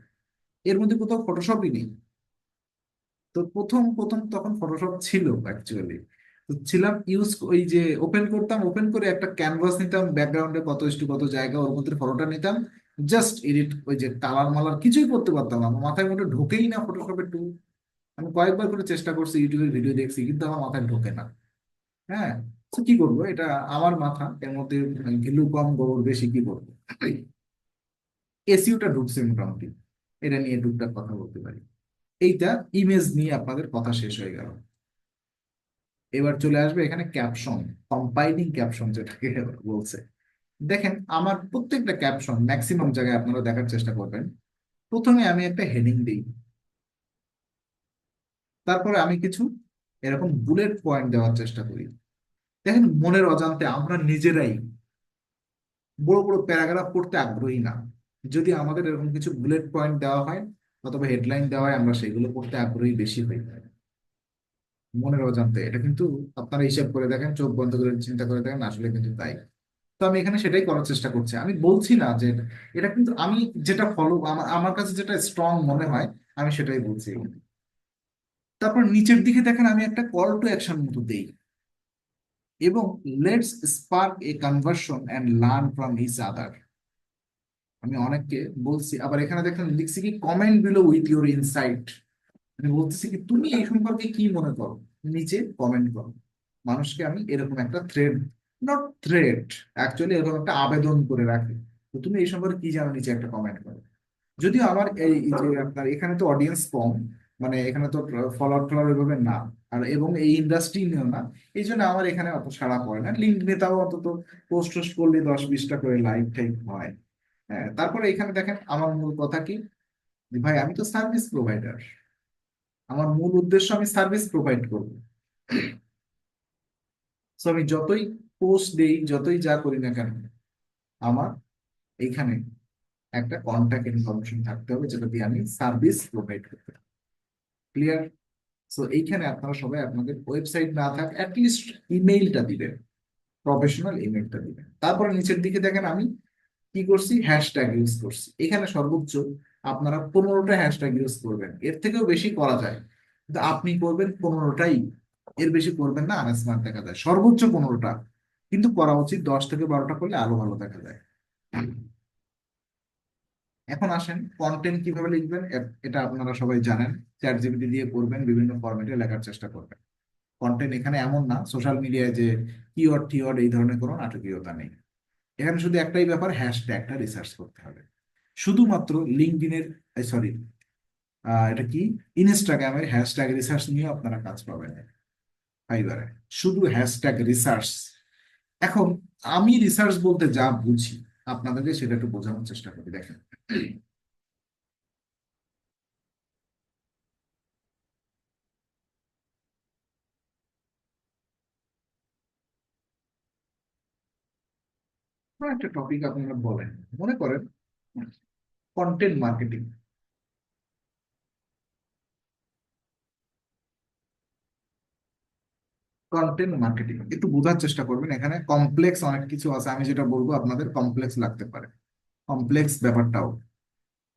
এর মধ্যে কোথাও ফটোশপই নেই। তো প্রথম প্রথম তখন ফটোশপ ছিল অ্যাকচুয়ালি, তো ছিলাম ইউজ, ওই যে ওপেন করতাম, ওপেন করে একটা ক্যানভাস নিতাম, ব্যাকগ্রাউন্ডে কত ইস্টু কত জায়গা, ওর মধ্যে ফটোটা নিতাম, জাস্ট এডিট, ওই যে কালার মালার কিছুই করতে পারতাম না, আমার মাথায় মধ্যে ঢোকেই না ফটোশপের টুল। আমি কয়েকবার করে চেষ্টা করছি, ইউটিউবে ভিডিও দেখছি, কিন্তু আমার মাথায় ঢোকে না। হ্যাঁ, তো কি করবো, এটা আমার মাথা, এর মধ্যে ঘিলু কম গোবর বেশি, কি করবো। এসিওটা ঢুকছে মোটামুটি, এটা নিয়ে টুকটাক কথা বলতে পারি। এইটা ইমেজ নিয়ে আপনাদের কথা শেষ হয়ে গেল। এবার চলে আসবে এখানে ক্যাপশন, কম্পাইলিং ক্যাপশন যেটাকে বলছে। দেখেন আমার প্রত্যেকটা ক্যাপশন ম্যাক্সিমাম জায়গায় আপনারা দেখার চেষ্টা করবেন, প্রথমে আমি একটা হেডিং দিই, তারপরে আমি কিছু এরকম বুলেট পয়েন্ট দেওয়ার চেষ্টা করি। দেখেন মনের অজান্তে আমরা নিজেরাই বড় বড় প্যারাগ্রাফ পড়তে আগ্রহী না, যদি আমাদের এরকম কিছু বুলেট পয়েন্ট দেওয়া হয় অথবা হেডলাইন দেওয়া হয়, আমরা সেগুলো পড়তে আগ্রহী বেশি হই। মনের অজান্তে এটা কিন্তু আপনারা হিসাব করে দেখেন, চোখ বন্ধ করে চিন্তা করে দেখেন, আসলে কিন্তু তাই। তো আমি এখানে সেটাই করার চেষ্টা করছি। আমি বলছি না যে এটা, কিন্তু আমি যেটা ফলো, আমার আমার কাছে যেটা স্ট্রং মনে হয় আমি সেটাই বলছি। তারপর নিচের দিকে দেখেন আমি একটা কল টু অ্যাকশন মতো দেই, এবং let's spark a conversion and learn from each other. আমি অনেককে বলছি, আবার এখানে দেখেন লিখছি কি, comment below with your insight, আমি বলতেছি কি তুমি এই সম্পর্কে কি মনে করো, নিচে কমেন্ট করো। মানুষকে আমি এরকম একটা থ্রেড, নট থ্রেড, অ্যাকচুয়ালি এরকম একটা আবেদন করে রাখি, তো তুমি এই সম্পর্কে কি জানো, নিচে একটা কমেন্ট করো। যদিও আমার এই যে আপনার এখানে তো অডিয়েন্স কম, মানে এখানে তো ফলোয়ার টলার ওইভাবে না, আর এবং এই ইন্ডাস্ট্রি নিয়েও না, এই জন্য আমার এখানে অত সাড়া পড়ে না। লিঙ্কডইনে তাও অন্তত পোস্ট টোস্ট করলে 10-20টা করে লাইক টাইক হয়। হ্যাঁ, তারপরে এখানে দেখেন আমার মূল কথা কি, যে ভাই আমি তো সার্ভিস প্রোভাইডার, আমার মূল উদ্দেশ্য আমি সার্ভিস প্রোভাইড করব। সো আমি যতই পোস্ট দেই, যতই যা করি না কেন, আমার এইখানে একটা কন্ট্যাক্ট ইনফরমেশন থাকতে হবে, যেটা দিয়ে আমি সার্ভিস প্রোভাইড করতে পারি। ক্লিয়ার? সো এইখানে আপনারা সবাই আপনাদের ওয়েবসাইট না থাক, অ্যাটলিস্ট ইমেইলটা দিবেন, প্রফেশনাল ইমেইলটা দিবেন। তারপরে নিচের দিকে দেখেন আমি কি করছি, হ্যাশট্যাগ ইউজ করছি। এখানে সর্বোচ্চ আপনারা 15টা হ্যাশট্যাগ ইউজ করবেন, এর থেকেও বেশি করা যায়, কিন্তু আপনি করবেন 15টাই, এর বেশি করবেন না, আনস্মার্ট দেখা যায়। সর্বোচ্চ 15টা, কিন্তু করা উচিত 10 থেকে 12টা করলে আরো ভালো দেখা যায়। এখন আসেন কন্টেন্ট কিভাবে লিখবেন, এটা আপনারা সবাই জানেন। চ্যাট জিপিটি দিয়ে করবেন, বিভিন্ন ফরম্যাটে লেখার চেষ্টা করবেন। কন্টেন্ট এখানে এমন না সোশ্যাল মিডিয়ায় যে কিওয়ার্ড টিওয়ার্ড এই ধরনের কোনো নাটকীয়তা নেই। এখানে শুধু একটাই ব্যাপার, হ্যাশট্যাগটা রিসার্চ করতে হবে। শুধুমাত্র লিঙ্কডইনের, সরি, এটা কি, ইনস্টাগ্রামের হ্যাশট্যাগ রিসার্চ নিয়ে আপনারা কাজ পাবেন ফাইবারে, শুধু হ্যাশট্যাগ রিসার্চ। এখন আমি রিসার্চ বলতে যা বুঝি আপনাদেরকে সেটা একটু বোঝানোর চেষ্টা করি। দেখেন, কোনো একটা টপিক আপনারা বলেন, মনে করেন কন্টেন্ট মার্কেটিং। কন্টেন্ট মার্কেটিং একটু বোঝার চেষ্টা করবেন, এখানে কমপ্লেক্স অনেক কিছু আছে, আমি যেটা বলবো আপনাদের কমপ্লেক্স লাগতে পারে, কমপ্লেক্স ব্যাপারটাও।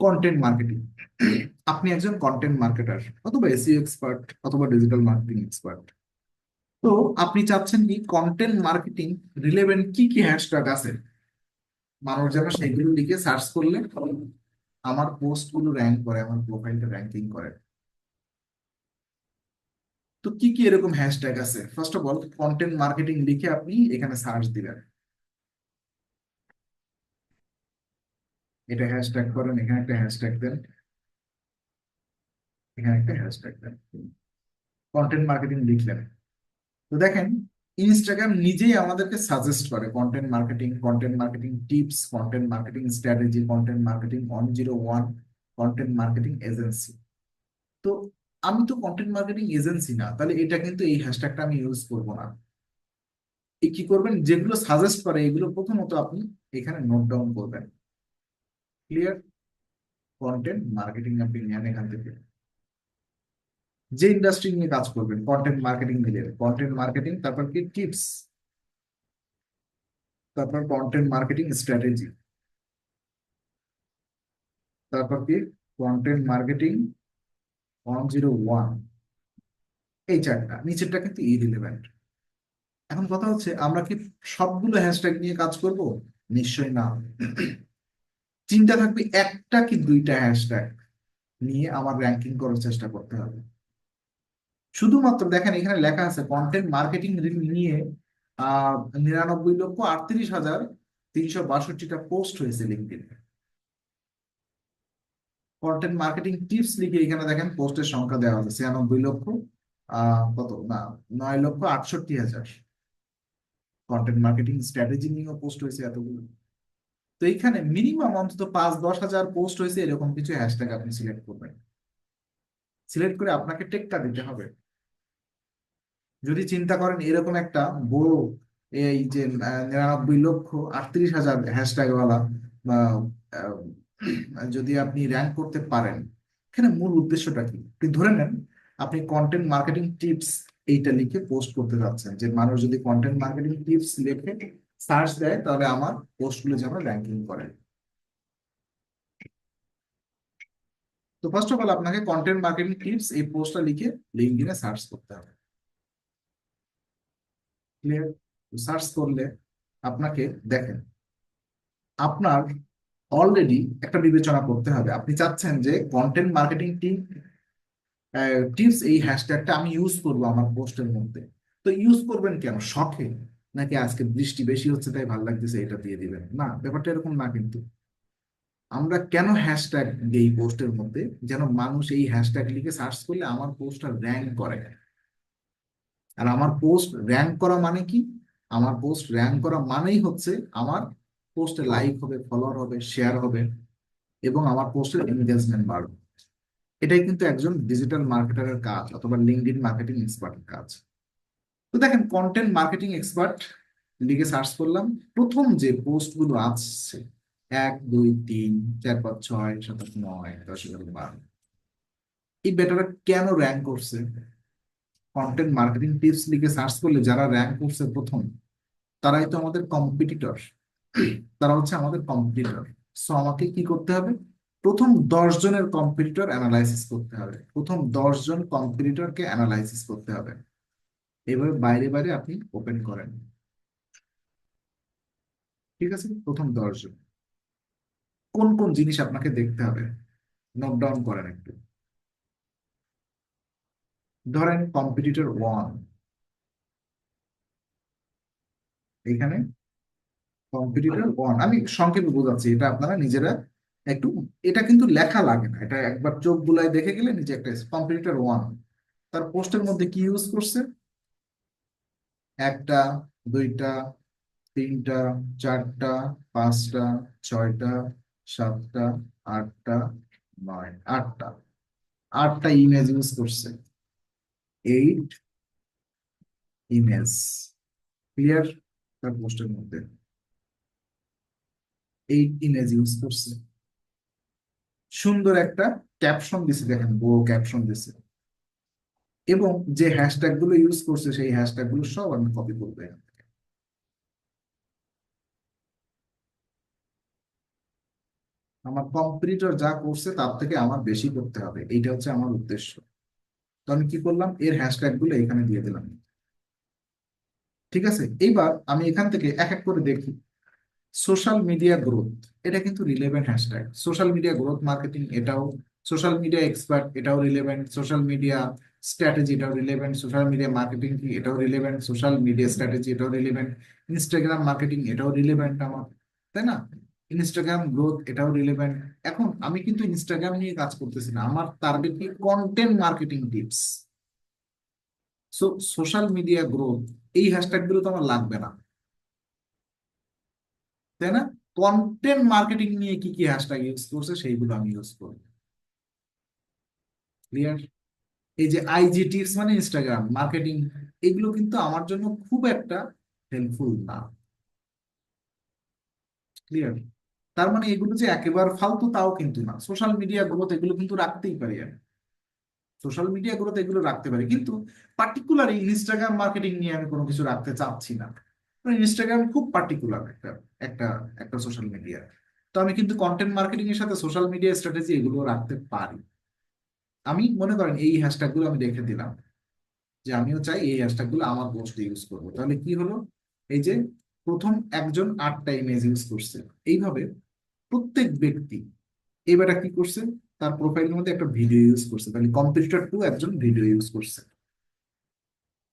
কন্টেন্ট মার্কেটিং, আপনি একজন কন্টেন্ট মার্কেটার অথবা এসইও এক্সপার্ট অথবা ডিজিটাল মার্কেটিং এক্সপার্ট। তো আপনি চাচ্ছেন কি কন্টেন্ট মার্কেটিং রিলেভেন্ট কি কি হ্যাশট্যাগ আছে, মানুষ যেন সেগুলো লিখে সার্চ করলে আমার পোস্ট গুলো র্যাঙ্ক করে, আমার প্রোফাইলটা র্যাঙ্কিং করে। তো কি কি এরকম হ্যাশট্যাগ আছে, first of all content marketing লিখে আপনি এখানে সার্চ দিবেন, এটা হ্যাশট্যাগ করেন, এখানে একটা হ্যাশট্যাগ দেন, এখানে একটা হ্যাশট্যাগ দেন, কন্টেন্ট মার্কেটিং লিখলেন। তো দেখেন ইনস্টাগ্রাম নিজেই আমাদেরকে সাজেস্ট করে content marketing tips, content marketing strategy, content marketing 101, content marketing agency. তো আমি তো কন্টেন্ট মার্কেটিং এজেন্সি না, তাহলে এটা কিন্তু এই হ্যাশট্যাগটা আমি ইউজ করব না। এই কি করবেন, যেগুলো সাজেস্ট করে এগুলো প্রথমত আপনি এখানে নোট ডাউন করবেন। ক্লিয়ার? কন্টেন্ট মার্কেটিং আপনি নেন এখান থেকে, যে ইন্ডাস্ট্রি নিয়ে কাজ করবেন কন্টেন্ট মার্কেটিং দিলে কন্টেন্ট মার্কেটিং, তারপর কি টিপস, তারপর কন্টেন্ট মার্কেটিং স্ট্র্যাটেজি, তারপর কি কন্টেন্ট মার্কেটিং 101, এই চারটা, নিচেরটা কিন্তু ইরিলেভেন্ট। এখন কথা হচ্ছে আমরা কি সবগুলো হ্যাশট্যাগ নিয়ে কাজ করব? নিশ্চয়ই না। চিন্তা থাকবে একটা কি দুইটা হ্যাশট্যাগ নিয়ে আমার র্যাঙ্কিং করার চেষ্টা করতে হবে। শুধুমাত্র দেখেন এখানে লেখা আছে কন্টেন্ট মার্কেটিং নিয়ে 99,38,362টা পোস্ট হয়েছে লিঙ্কডইন। কন্টেন্ট মার্কেটিং টিপস লিখে এখানে দেখেন পোস্টের সংখ্যা দেওয়া আছে 96 লক্ষ, কত না, 9,68,000। কন্টেন্ট মার্কেটিং স্ট্র্যাটেজি নিয়েও পোস্ট হয়েছে এতগুলো। তো এইখানে মিনিমাম অন্তত 5-10 হাজার পোস্ট হয়েছে, এরকম কিছু হ্যাশট্যাগ আপনি সিলেক্ট করবেন। সিলেক্ট করে আপনাকে টেক্কা দিতে হবে। যদি চিন্তা করেন এরকম একটা বড়, এই যে 99,38,000 হ্যাশট্যাগ ওয়ালা যদি আপনি র্যাঙ্ক করতে পারেন, এখানে মূল উদ্দেশ্যটা কি? আপনি ধরে নেন আপনি কন্টেন্ট মার্কেটিং টিপস এইটা লিখে পোস্ট করতে যাচ্ছেন, যে মানুষ যদি কন্টেন্ট মার্কেটিং টিপস লিখে সার্চ দেয় তাহলে আমার পোস্টগুলো যেন র্যাঙ্কিং করে। তো ফার্স্ট অফ অল আপনাকে কন্টেন্ট মার্কেটিং টিপস এই পোস্টটা লিখে লিঙ্কডইনে সার্চ করতে হবে। ক্লিয়ার? সার্চ করলে আপনাকে দেখেন আপনার অলরেডি একটা বিবেচনা করতে হবে, আপনি চাচ্ছেন যে কন্টেন্ট মার্কেটিং টিম টিপস, এই হ্যাশট্যাগটা আমি ইউজ করব আমার পোস্টের মধ্যে। তো ইউজ করবেন কেন, শখে নাকি আজকে বৃষ্টি বেশি হচ্ছে তাই ভালো লাগতেছে এটা দিয়ে দিবেন? না, ব্যাপারটা এরকম না। কিন্তু আমরা কেন হ্যাশট্যাগ দিই পোস্টের মধ্যে? যেন মানুষ এই হ্যাশট্যাগ লিখে সার্চ করলে আমার পোস্টটা র্যাঙ্ক করে। আর আমার পোস্ট র্যাঙ্ক করা মানে কি? আমার পোস্ট র্যাঙ্ক করা মানেই হচ্ছে আমার পোস্টে লাইক হবে, ফলোয়ার হবে, শেয়ার হবে, এবং আমার পোস্টের এনগেজমেন্ট বাড়বে। এটাই কিন্তু একজন ডিজিটাল মার্কেটারের কাজ অথবা লিঙ্কডইন মার্কেটিং এক্সপার্টের কাজ। তো দেখেন, কন্টেন্ট মার্কেটিং এক্সপার্ট লিখে সার্চ করলাম, প্রথম যে পোস্ট গুলো আসছে 1 2 3 4 5 6 7 8 9 10 11 12, এই বেটারা কেন র্যাঙ্ক করছে? কন্টেন্ট মার্কেটিং টিপস লিখে সার্চ করলে যারা র্যাঙ্ক করছে প্রথম, তারাই তো আমাদের কম্পিটিটর। তারা হচ্ছে আমাদের কম্পিটিটর। সো আমাকে কি করতে হবে? প্রথম 10 জনের কম্পিটিটর অ্যানালাইসিস করতে হবে, প্রথম 10 জন কম্পিটিটরকে অ্যানালাইসিস করতে হবে। এভাবে বাইরে বাইরে আপনি ওপেন করেন। ঠিক আছে, প্রথম 10 জন কোন কোন জিনিস আপনাকে দেখতে হবে, নোট ডাউন করেন একটু। ধরেন কম্পিটিটর 1, এখানে কম্পিটিটর 1 আমি সংক্ষেপে বোঝাচ্ছি, এটা আপনারা নিজেরা একটু, এটা কিন্তু লেখা লাগে না, এটা একবার চোখ বুলায় দেখে গেলে নিজে একটা। কম্পিটিটর 1 তার পোস্টের মধ্যে কি ইউজ করছে? একটা, দুইটা, তিনটা, চারটা, পাঁচটা, ছয়টা, সাতটা, আটটা, আটটা, আটটা ইমেজ ইউজ করছে। 8 ইমেজ, ক্লিয়ার? তার পোস্টের মধ্যে 8 ইমেজ ইউজ করছে। সুন্দর একটা ক্যাপশন দিছে, দেখেন বড় ক্যাপশন দিছে। এবং যে হ্যাশট্যাগ গুলো ইউজ করছে সেই হ্যাশট্যাগ গুলো সব আমি কপি করবো এখান থেকে। আমার কম্পিটিটর যা করছে তার থেকে আমার বেশি করতে হবে, এইটা হচ্ছে আমার উদ্দেশ্য। তো আমি কি করলাম, এর হ্যাশট্যাগ গুলো এখানে দিয়ে দিলাম। ঠিক আছে, এইবার আমি এখান থেকে এক এক করে দেখি। সোশ্যাল মিডিয়া গ্রোথ, এটা কিন্তু relevant hashtag. Social media growth marketing, এটাও। সোশ্যাল মিডিয়া এক্সপার্ট, এটাও রিলেভেন্ট। সোশ্যাল মিডিয়া স্ট্র্যাটেজি, এটাও রিলেভেন্ট। সোশ্যাল মিডিয়া মার্কেটিং কি, এটাও রিলেভেন্ট। সোশ্যাল মিডিয়া স্ট্র্যাটেজি, এটাও রিলেভেন্ট। ইনস্টাগ্রাম মার্কেটিং, এটাও রিলেভেন্ট আমার, তাই না? ইনস্টাগ্রাম গ্রোথ, এটাও রিলেভেন্ট। এখন আমি কিন্তু ইনস্টাগ্রাম নিয়ে কাজ করতেছি না, আমার টার্গেট কি? Content marketing tips. So social media growth, এই হ্যাশট্যাগ গুলো তো আমার লাগবে না, তাই না? কন্টেন্ট মার্কেটিং নিয়ে কি কি হ্যাশট্যাগ ইউজ করছে সেইগুলো আমি ইউজ করব। ক্লিয়ার? এই যে আইজি টিপস মানে ইনস্টাগ্রাম মার্কেটিং, এগুলো কিন্তু আমার জন্য খুব একটা হেল্পফুল না। ক্লিয়ার? তার মানে এগুলো যে একেবারে ফালতু তাও কিন্তু না। সোশ্যাল মিডিয়া গ্রোথ এগুলো কিন্তু রাখতেই পারি আমি, সোশ্যাল মিডিয়া গ্রোথ এগুলো রাখতে পারি, কিন্তু পার্টিকুলার ইনস্টাগ্রাম মার্কেটিং নিয়ে আমি কোনো কিছু রাখতে চাচ্ছি না। ইনস্টাগ্রাম খুব পার্টিকুলার একটা একটা একটা সোশ্যাল মিডিয়া। তো আমি কিন্তু কন্টেন্ট মার্কেটিং এর সাথে সোশ্যাল মিডিয়া স্ট্র্যাটেজি এগুলো রাখতে পারি। আমি মনে করেন এই হ্যাশট্যাগ গুলো আমি রেখে দিলাম, যে আমিও চাই এই হ্যাশট্যাগ গুলো আমার পোস্টে ইউজ করবো। তাহলে কি হলো? এই যে প্রথম একজন 8টা ইমেজ ইউজ করছে, এইভাবে প্রত্যেক ব্যক্তি এবারে কি করছে, তার প্রোফাইলের মধ্যে একটা ভিডিও ইউজ করছে। তাহলে কম্পিটিটর 2 একজন ভিডিও ইউজ করছে।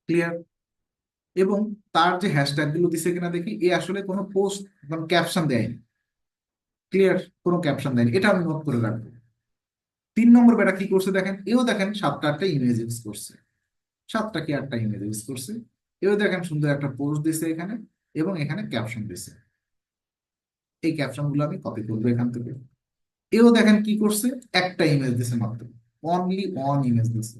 ক্লিয়ার? এবং তার যে হ্যাশট্যাগ গুলো দিছে কিনা দেখি, এ আসলে কোনো পোস্ট, কোনো ক্যাপশন দেয়নি। ক্লিয়ার? কোনো ক্যাপশন দেয়নি, এটা আমি নোট করে রাখবো। 3 নম্বর বেটা কি করছে দেখেন, এও দেখেন 7টা 8টা ইমেজ ইউজ করছে। 7টা কি 8টা ইমেজ ইউজ করছে। এও দেখেন সুন্দর একটা পোস্ট দিছে এখানে, এবং এখানে ক্যাপশন দিছে। এই ক্যাপশন গুলো আমি কপি করবো এখান থেকে। এও দেখেন কি করছে, একটা ইমেজ দিছে মাত্র, অনলি 1 ইমেজ দিছে।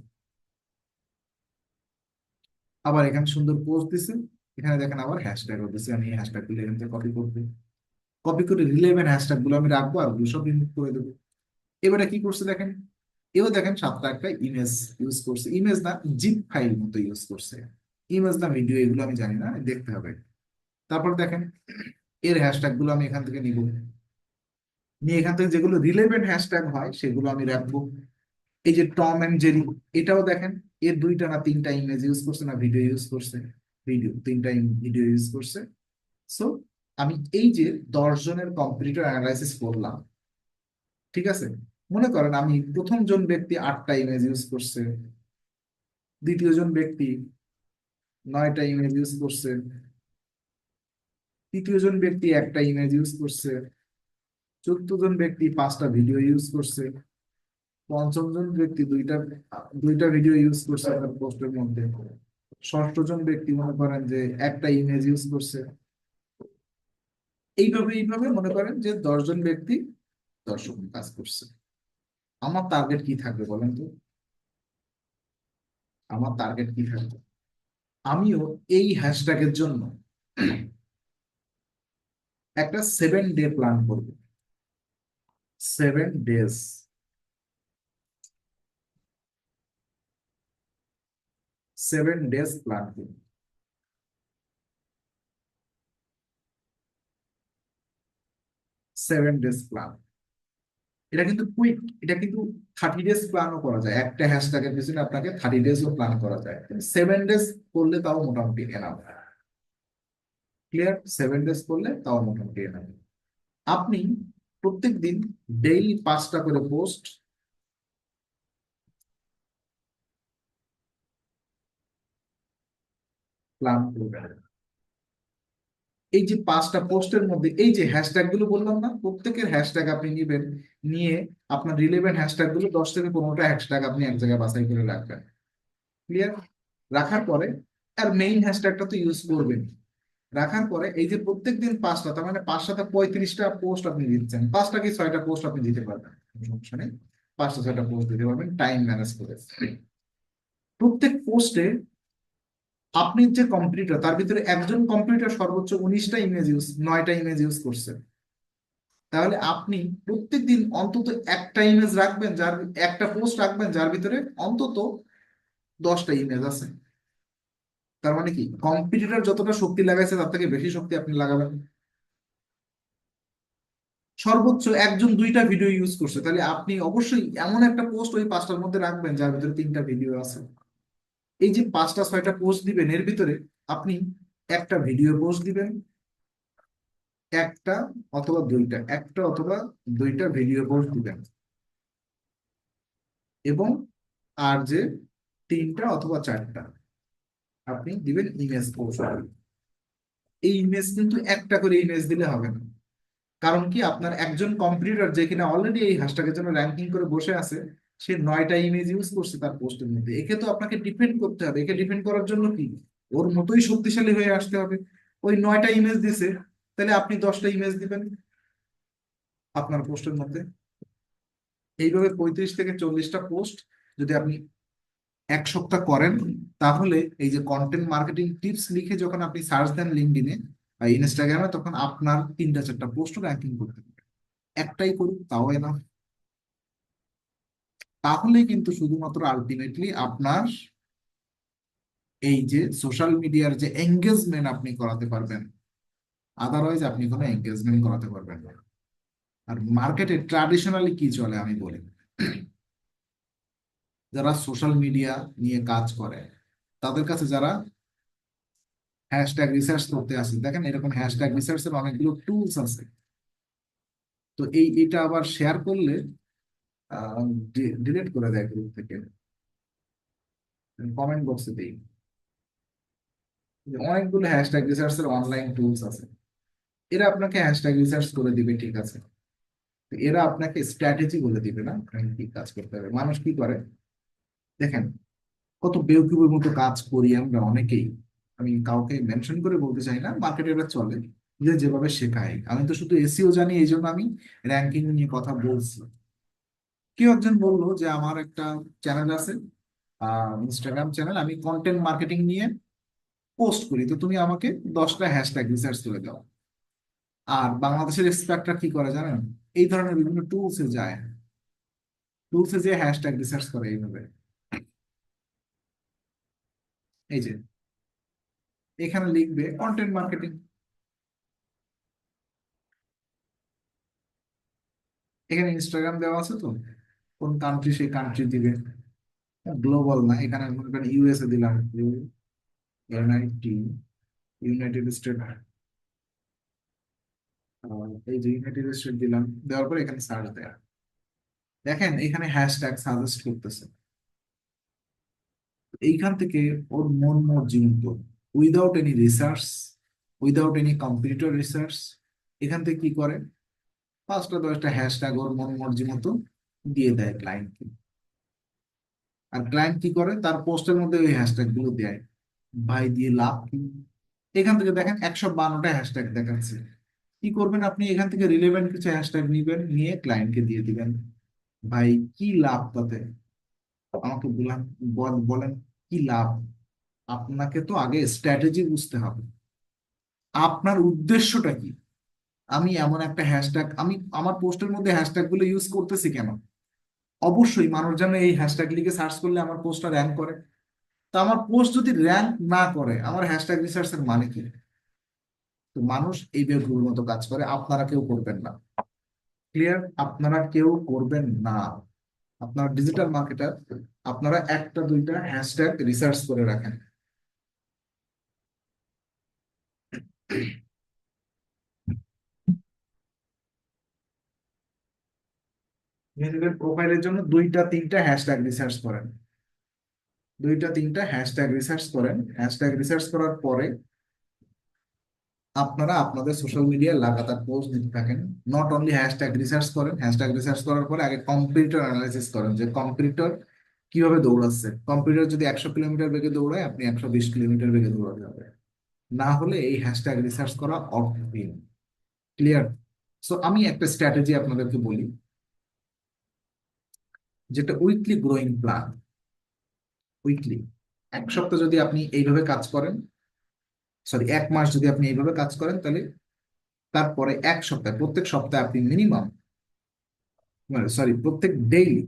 আবার এখানে সুন্দর পোস্ট দিছে, এখানে দেখেন আবার হ্যাশট্যাগও দিছে। আমি এই হ্যাশট্যাগ গুলো এখান থেকে কপি করবো, কপি করে রিলেভেন্ট হ্যাশট্যাগ গুলো আমি রাখবো, আর ওগুলো সব রিমুভ করে দেবো। এবারে কি করছে দেখেন, এও দেখেন 7টা 8টা ইমেজ ইউজ করছে। ইমেজ না, জিপ ফাইল মতো ইউজ করছে। ইমেজ না ভিডিও, এগুলো আমি জানি না, দেখতে হবে। তারপর দেখেন এর হ্যাশট্যাগ গুলো আমি এখান থেকে নিব, নিয়ে এখান থেকে যেগুলো রিলেভেন্ট হ্যাশট্যাগ হয় সেগুলো আমি রাখবো। এই যে টম এন্ড জেরি, এটাও দেখেন এর 2টা না 3টা ইমেজ ইউজ করছে, না ভিডিও ইউজ করছে, ভিডিও 3টা ভিডিও ইউজ করছে। সো আমি এই যে 10 জনের কম্পিটিটর অ্যানালাইসিস করলাম, ঠিক আছে, মনে করেন আমি প্রথম জন ব্যক্তি 8টা ইমেজ ইউজ করছে, দ্বিতীয় জন ব্যক্তি 9টা ইমেজ ইউজ করছে, তৃতীয় জন ব্যক্তি একটা ইমেজ ইউজ করছে, চতুর্থ জন ব্যক্তি 5টা ভিডিও ইউজ করছে, পঞ্চম জন ব্যক্তি দুইটা দুইটা ভিডিও ইউজ করছে তার পোস্টের মধ্যে, ষষ্ঠ জন ব্যক্তি মনে করেন যে একটা ইমেজ ইউজ করছে। এইভাবে মনে করেন যে 10জন ব্যক্তি 10 রকম কাজ করছে। আমার টার্গেট কি থাকবে বলেন তো? আমার টার্গেট কি থাকবে? আমিও এই হ্যাশট্যাগের জন্য একটা 7 ডে প্ল্যান করব। 7 ডেজ, 7 ডেজ প্ল্যান করব। 7 ডেজ প্ল্যান, এটা কিন্তু কুইক, এটা কিন্তু 30 ডেজ প্ল্যানও করা যায়। একটা হ্যাশট্যাগের পিছনে আপনাকে 30 ডেজও প্ল্যান করা যায়, 7 ডেজ করলে তাও মোটামুটি এনাফ। ক্লিয়ার? 7 ডেজ করলে তাও মোটামুটি এনাফ। আপনি প্রত্যেক দিন ডেইলি 5টা করে পোস্ট প্ল্যান করবেন। এই যে 5টা পোস্টের মধ্যে এই যে হ্যাশট্যাগ গুলো বললাম না, প্রত্যেকের হ্যাশট্যাগ আপনি নিবেন, নিয়ে আপনার রিলেভেন্ট হ্যাশট্যাগ গুলো 10 থেকে 15টা হ্যাশট্যাগ আপনি এক জায়গায় বাছাই করে রাখবেন। ক্লিয়ার? রাখার পরে আর মেইন হ্যাশট্যাগটা তো ইউজ করবেন। রাখার পরে এই যে প্রত্যেক দিন 5টা, তার মানে 5 সাথে 35টা পোস্ট আপনি দিচ্ছেন। 5টা কি 6টা পোস্ট আপনি দিতে পারবেন, কোনো সমস্যা নেই। 5টা 6টা পোস্ট দিতে পারবেন টাইম ম্যানেজ করে। প্রত্যেক পোস্টে আপনি যে কম্পিউটার, তার ভিতরে একজন কম্পিউটার সর্বোচ্চ 9টা ইমেজ ইউজ করছে। তাহলে আপনি প্রত্যেকদিন অন্তত একটা ইমেজ রাখবেন, যার একটা পোস্ট রাখবেন যার ভিতরে অন্তত 10টা ইমেজ আছে। তার মানে কি কম্পিউটার যতটা শক্তি লাগাইছে তার থেকে বেশি শক্তি আপনি লাগাবেন। সর্বোচ্চ একজন 2টা ভিডিও ইউজ করছে, তাহলে আপনি অবশ্যই এমন একটা পোস্ট ওই 5টার মধ্যে রাখবেন যার ভিতরে 3টা ভিডিও আছে। এই যে 5টা 6টা পোস্ট দিবেন, এর ভিতরে আপনি একটা ভিডিও পোস্ট দিবেন, একটা অথবা দুইটা ভিডিও পোস্ট দিবেন, এবং আর যে 3টা অথবা 4টা আপনি দিবেন ইমেজ পোস্ট। এই ইমেজ কিন্তু একটা করে ইমেজ দিলে হবে না। কারণ কি আপনার একজন কম্পিউটার যে কিনা অলরেডি এই হ্যাশট্যাগের জন্য র্যাঙ্কিং করে বসে আছে, সে 9টা ইমেজ ইউজ করছে তার পোস্টের মধ্যে। একে তো আপনাকে ডিফেন্ড করতে হবে। একে ডিফেন্ড করার জন্য কি ওর মতোই শক্তিশালী হয়ে আসতে হবে। ওই 9টা ইমেজ দিছে, তাহলে আপনি 10টা ইমেজ দিবেন আপনার পোস্টের মধ্যে। এইভাবে 35 থেকে 40টা পোস্ট যদি আপনি 1 সপ্তাহ করেন, তাহলে এই যে কন্টেন্ট মার্কেটিং টিপস লিখে যখন আপনি সার্চ দেন লিঙ্কডইনে বা ইনস্টাগ্রামে, তখন আপনার 3টা 4টা পোস্ট র্যাঙ্কিং করতে পারবে। একটাই করুন তাও না, তাহলে কিন্তু শুধুমাত্র আলটিমেটলি আপনার এই যে সোশ্যাল মিডিয়ার যে এঙ্গেজমেন্ট আপনি করাতে পারবেন, আদারওয়াইজ আপনি কোনো এঙ্গেজমেন্ট করাতে পারবেন না। আর মার্কেটে ট্র্যাডিশনালি কি চলে আমি বলি, যারা সোশ্যাল মিডিয়া নিয়ে কাজ করে তাদের কাছে যারা হ্যাশট্যাগ রিসার্চ করতে আসে, দেখেন এরকম হ্যাশট্যাগ রিসার্চের অনেকগুলো টুলস আছে। তো এটা আবার শেয়ার করলে ডিলিট করে দেয় গ্রুপ থেকে, কমেন্ট বক্সে দিই যে অনেকগুলো হ্যাশট্যাগ রিসার্চের অনলাইন টুলস আছে। এরা আপনাকে হ্যাশট্যাগ রিসার্চ করে দিবে, ঠিক আছে, তো এরা আপনাকে স্ট্র্যাটেজি বলে দিবে না আপনাকে কি কাজ করতে হবে। মানুষ কি করে দেখেন, কত বেউকিবের মতো কাজ করি আমরা অনেকেই। আমি কাউকে মেনশন করে বলতে চাই না, মার্কেটে এটা চলে যে যেভাবে শেখায়। আমি তো শুধু এসইও জানি, এই জন্য আমি র্যাঙ্কিং নিয়ে কথা বলছি। কেউ একজন বললো যে আমার একটা চ্যানেল আছে, ইনস্টাগ্রাম চ্যানেল, আমি কন্টেন্ট মার্কেটিং নিয়ে পোস্ট করি, তো তুমি আমাকে 10টা হ্যাশট্যাগ রিসার্চ করে দাও। আর বাংলাদেশের এক্সপার্টরা কি করে জানেন, এই ধরনের বিভিন্ন টুলসে যায়, টুলসে যে হ্যাশট্যাগ রিসার্চ করে এইভাবে। এই যে এখানে লিখবে কন্টেন্ট মার্কেটিং, এখানে ইনস্টাগ্রাম দেওয়া আছে, তো কোন কান্ট্রি সেই কান্ট্রি দিবে, গ্লোবাল না, এখানে মনে করেন ইউএসএ দিলাম, ইউনাইটেড স্টেট, এই যে ইউনাইটেড স্টেট দিলাম, দেওয়ার পরে এখানে সার্চ দেয়া, দেখেন এখানে হ্যাশট্যাগ সাজেস্ট করতেছে, এইখান থেকে ওর মন মর্জি মতো, without any research, without any competitor research, এখান থেকে কি করে, 5টা 10টা হ্যাশট্যাগ ওর মন মর্জি মতো দিয়ে দেয় ক্লায়েন্টকে। আর ক্লায়েন্ট কি করে, তার পোস্টের মধ্যে ওই হ্যাশট্যাগ গুলো দেয়। ভাই দিয়ে লাভ কি? এখান থেকে দেখেন 152টা হ্যাশট্যাগ দেখাচ্ছে। কি করবেন আপনি, এখান থেকে রিলেভেন্ট কিছু হ্যাশট্যাগ নিবেন, নিয়ে ক্লায়েন্টকে দিয়ে দিবেন। ভাই কি লাভ তাতে? আমাকে বলেন, বলেন কি লাভ? আপনাকে তো আগে স্ট্র্যাটেজি বুঝতে হবে, আপনার উদ্দেশ্যটা কি। আমি এমন একটা হ্যাশট্যাগ, আমি আমার পোস্টের মধ্যে হ্যাশট্যাগ গুলো ইউজ করতেছি কেন? অবশ্যই মানুষ যেন এই হ্যাশট্যাগ লিখে সার্চ করলে আমার পোস্টটা র্যাঙ্ক করে। তো আমার পোস্ট যদি র্যাঙ্ক না করে, আমার হ্যাশট্যাগ রিসার্চের মানে কি? তো মানুষ এই বেগুলোর মতো কাজ করে, আপনারা কেউ করবেন না। ক্লিয়ার? আপনারা কেউ করবেন না। আপনার ডিজিটাল মার্কেটার, আপনারা 1টা 2টা হ্যাশট্যাগ রিসার্চ করে রাখেন। নিজেদের প্রোফাইলের জন্য 2টা 3টা হ্যাশট্যাগ রিসার্চ করেন। 2টা 3টা হ্যাশট্যাগ রিসার্চ করেন। হ্যাশট্যাগ রিসার্চ করার পরে আপনারা আপনাদের সোশ্যাল মিডিয়ায় লাগাতার পোস্ট দিতে থাকেন। নট অনলি হ্যাশট্যাগ রিসার্চ করেন, হ্যাশট্যাগ রিসার্চ করার পরে আগে কম্পিটিটর অ্যানালাইসিস করেন, যে কম্পিটিটর কিভাবে দৌড়াচ্ছে। কম্পিটিটর যদি 100 কিলোমিটার বেগে দৌড়ায়, আপনি 120 কিলোমিটার বেগে দৌড়াতে হবে। না হলে এই হ্যাশট্যাগ রিসার্চ করা অর্থহীন। ক্লিয়ার? সো আমি একটা স্ট্র্যাটেজি আপনাদেরকে বলি, যেটা উইকলি গ্রোয়িং প্ল্যান। উইকলি 1 সপ্তাহ যদি আপনি এইভাবে কাজ করেন, সরি 1 মাস যদি আপনি এইভাবে কাজ করেন, তাহলে তারপরে 1 সপ্তাহ, প্রত্যেক সপ্তাহে আপনি মিনিমাম, মানে সরি প্রত্যেক ডেইলি,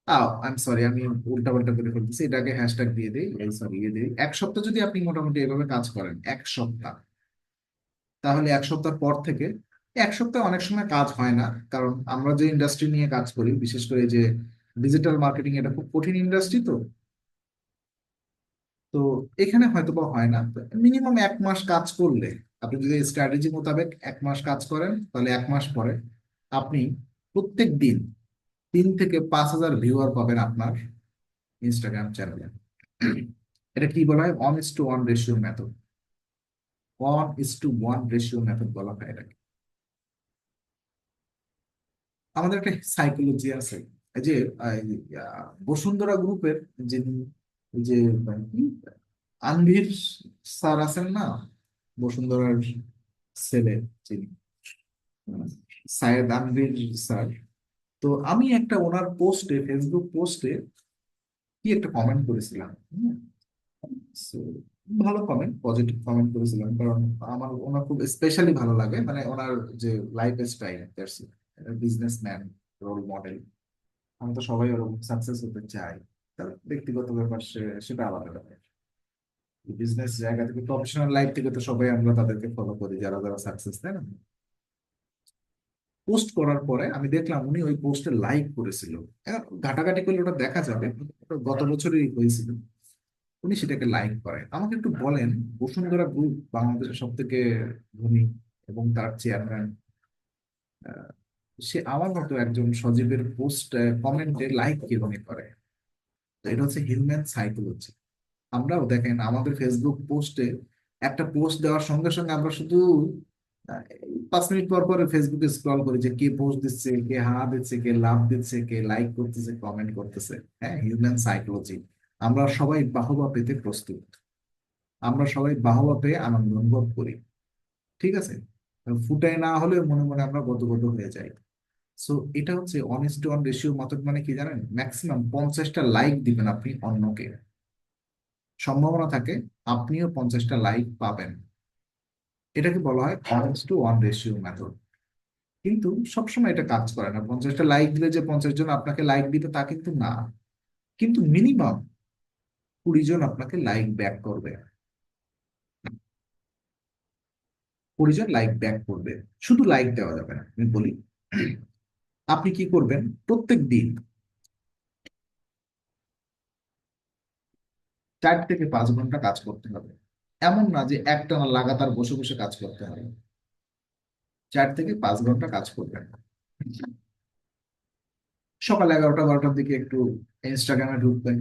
আই এম সরি, আমি উল্টা পাল্টা করে ফেলতেছি, এটাকে হ্যাশট্যাগ দিয়ে দিই, সরি ইয়ে দিই। 1 সপ্তাহ যদি আপনি মোটামুটি এভাবে কাজ করেন, 1 সপ্তাহ, তাহলে 1 সপ্তাহ পর থেকে, 1 সপ্তাহ অনেক সময় কাজ হয় না, কারণ আমরা যে ইন্ডাস্ট্রি নিয়ে কাজ করি, বিশেষ করে যে ডিজিটাল মার্কেটিং, এটা খুব কঠিন ইন্ডাস্ট্রি। তো তো এখানে হয়তো বা হয় না। মিনিমাম 1 মাস কাজ করলে, আপনি যদি স্ট্র্যাটেজি মোতাবেক 1 মাস কাজ করেন, তাহলে 1 মাস পরে আপনি প্রত্যেক দিন 3 থেকে 5 হাজার ভিউয়ার পাবেন আপনার ইনস্টাগ্রাম চ্যানেলে। এটা কি বলা হয়? 1:1 রেশিও মেথড। 1:1 রেশিও মেথড বলা হয় এটাকে। আমাদের একটা সাইকোলজি আছে, এই যে বসুন্ধরা গ্রুপের যে, যে কি, আনভির স্যার আছেন না, বসুন্ধরার ছেলে যিনি, সায়েদ আনভির স্যার। তো আমি একটা ওনার পোস্টে, ফেসবুক পোস্টে কি একটা কমেন্ট করেছিলাম। So, ভালো কমেন্ট, পজিটিভ কমেন্ট করেছিলাম, কারণ আমার ওনার খুব স্পেশালি ভালো লাগে, মানে ওনার যে lifestyle, businessman, role model. আমি তো সবাই ওরকম সাকসেস হতে চাই। তার ব্যক্তিগত ব্যাপার সেটা আলাদা ব্যাপার। বিজনেস জায়গা থেকে, প্রফেশনাল লাইফ থেকে তো সবাই আমরা তাদেরকে ফলো করি যারা যারা সাকসেস, তাই না? পোস্ট করার পরে আমি দেখলাম উনি ওই পোস্টে লাইক করেছিল। এখন ঘাটাঘাটি করলে ওটা দেখা যাবে, ওটা গত বছরই হয়েছিল। উনি সেটাকে লাইক করে। আমাকে একটু বলেন, বসুন্ধরা গ্রুপ বাংলাদেশের সব থেকে ধনী এবং তার চেয়ারম্যান, সে আমার মতো একজন সজীবের পোস্ট কমেন্টে লাইক কিভাবে করে? তো এটা হচ্ছে হিউম্যান সাইকোলজি। আমরাও দেখেন আমাদের ফেসবুক পোস্টে, একটা পোস্ট দেওয়ার সঙ্গে সঙ্গে আমরা শুধু 5 মিনিট পর পর ফেসবুকে স্ক্রল করি, যে কে পোস্ট দিচ্ছে, কে হা দিচ্ছে, কে লাভ দিচ্ছে, কে লাইক করতেছে, কমেন্ট করতেছে। হ্যাঁ, হিউম্যান সাইকোলজি। আমরা সবাই বাহবা পেতে প্রস্তুত, আমরা সবাই বাহবা পেয়ে আনন্দ অনুভব করি। ঠিক আছে? ফুটায় না হলে মনে মনে আমরা গদগদ হয়ে যাই। সো এটা হচ্ছে 1:1 রেশিও মেথড। মানে কি জানেন? ম্যাক্সিমাম 50টা লাইক দিবেন আপনি অন্যকে, সম্ভাবনা থাকে আপনিও 50টা লাইক পাবেন। এটাকে বলা হয় 1:1 রেশিও মেথড। কিন্তু সবসময় এটা কাজ করে না। 50টা লাইক দিলে যে 50 জন আপনাকে লাইক দিবে তা কিন্তু না। কিন্তু মিনিমাম 20 জন আপনাকে লাইক ব্যাক করবে। 20 জন লাইক ব্যাক করবে। শুধু লাইক দেওয়া যাবে না, আমি বলি। আপনি কি করবেন? প্রত্যেক দিন 4 থেকে 5 ঘন্টা কাজ করতে হবে। এমন না যে একটানা লাগাতার বসে বসে কাজ করতে হবে। 4 থেকে 5 ঘন্টা কাজ করবেন। সকাল 11টা 12টার দিকে একটু ইনস্টাগ্রামে ঢুকবেন।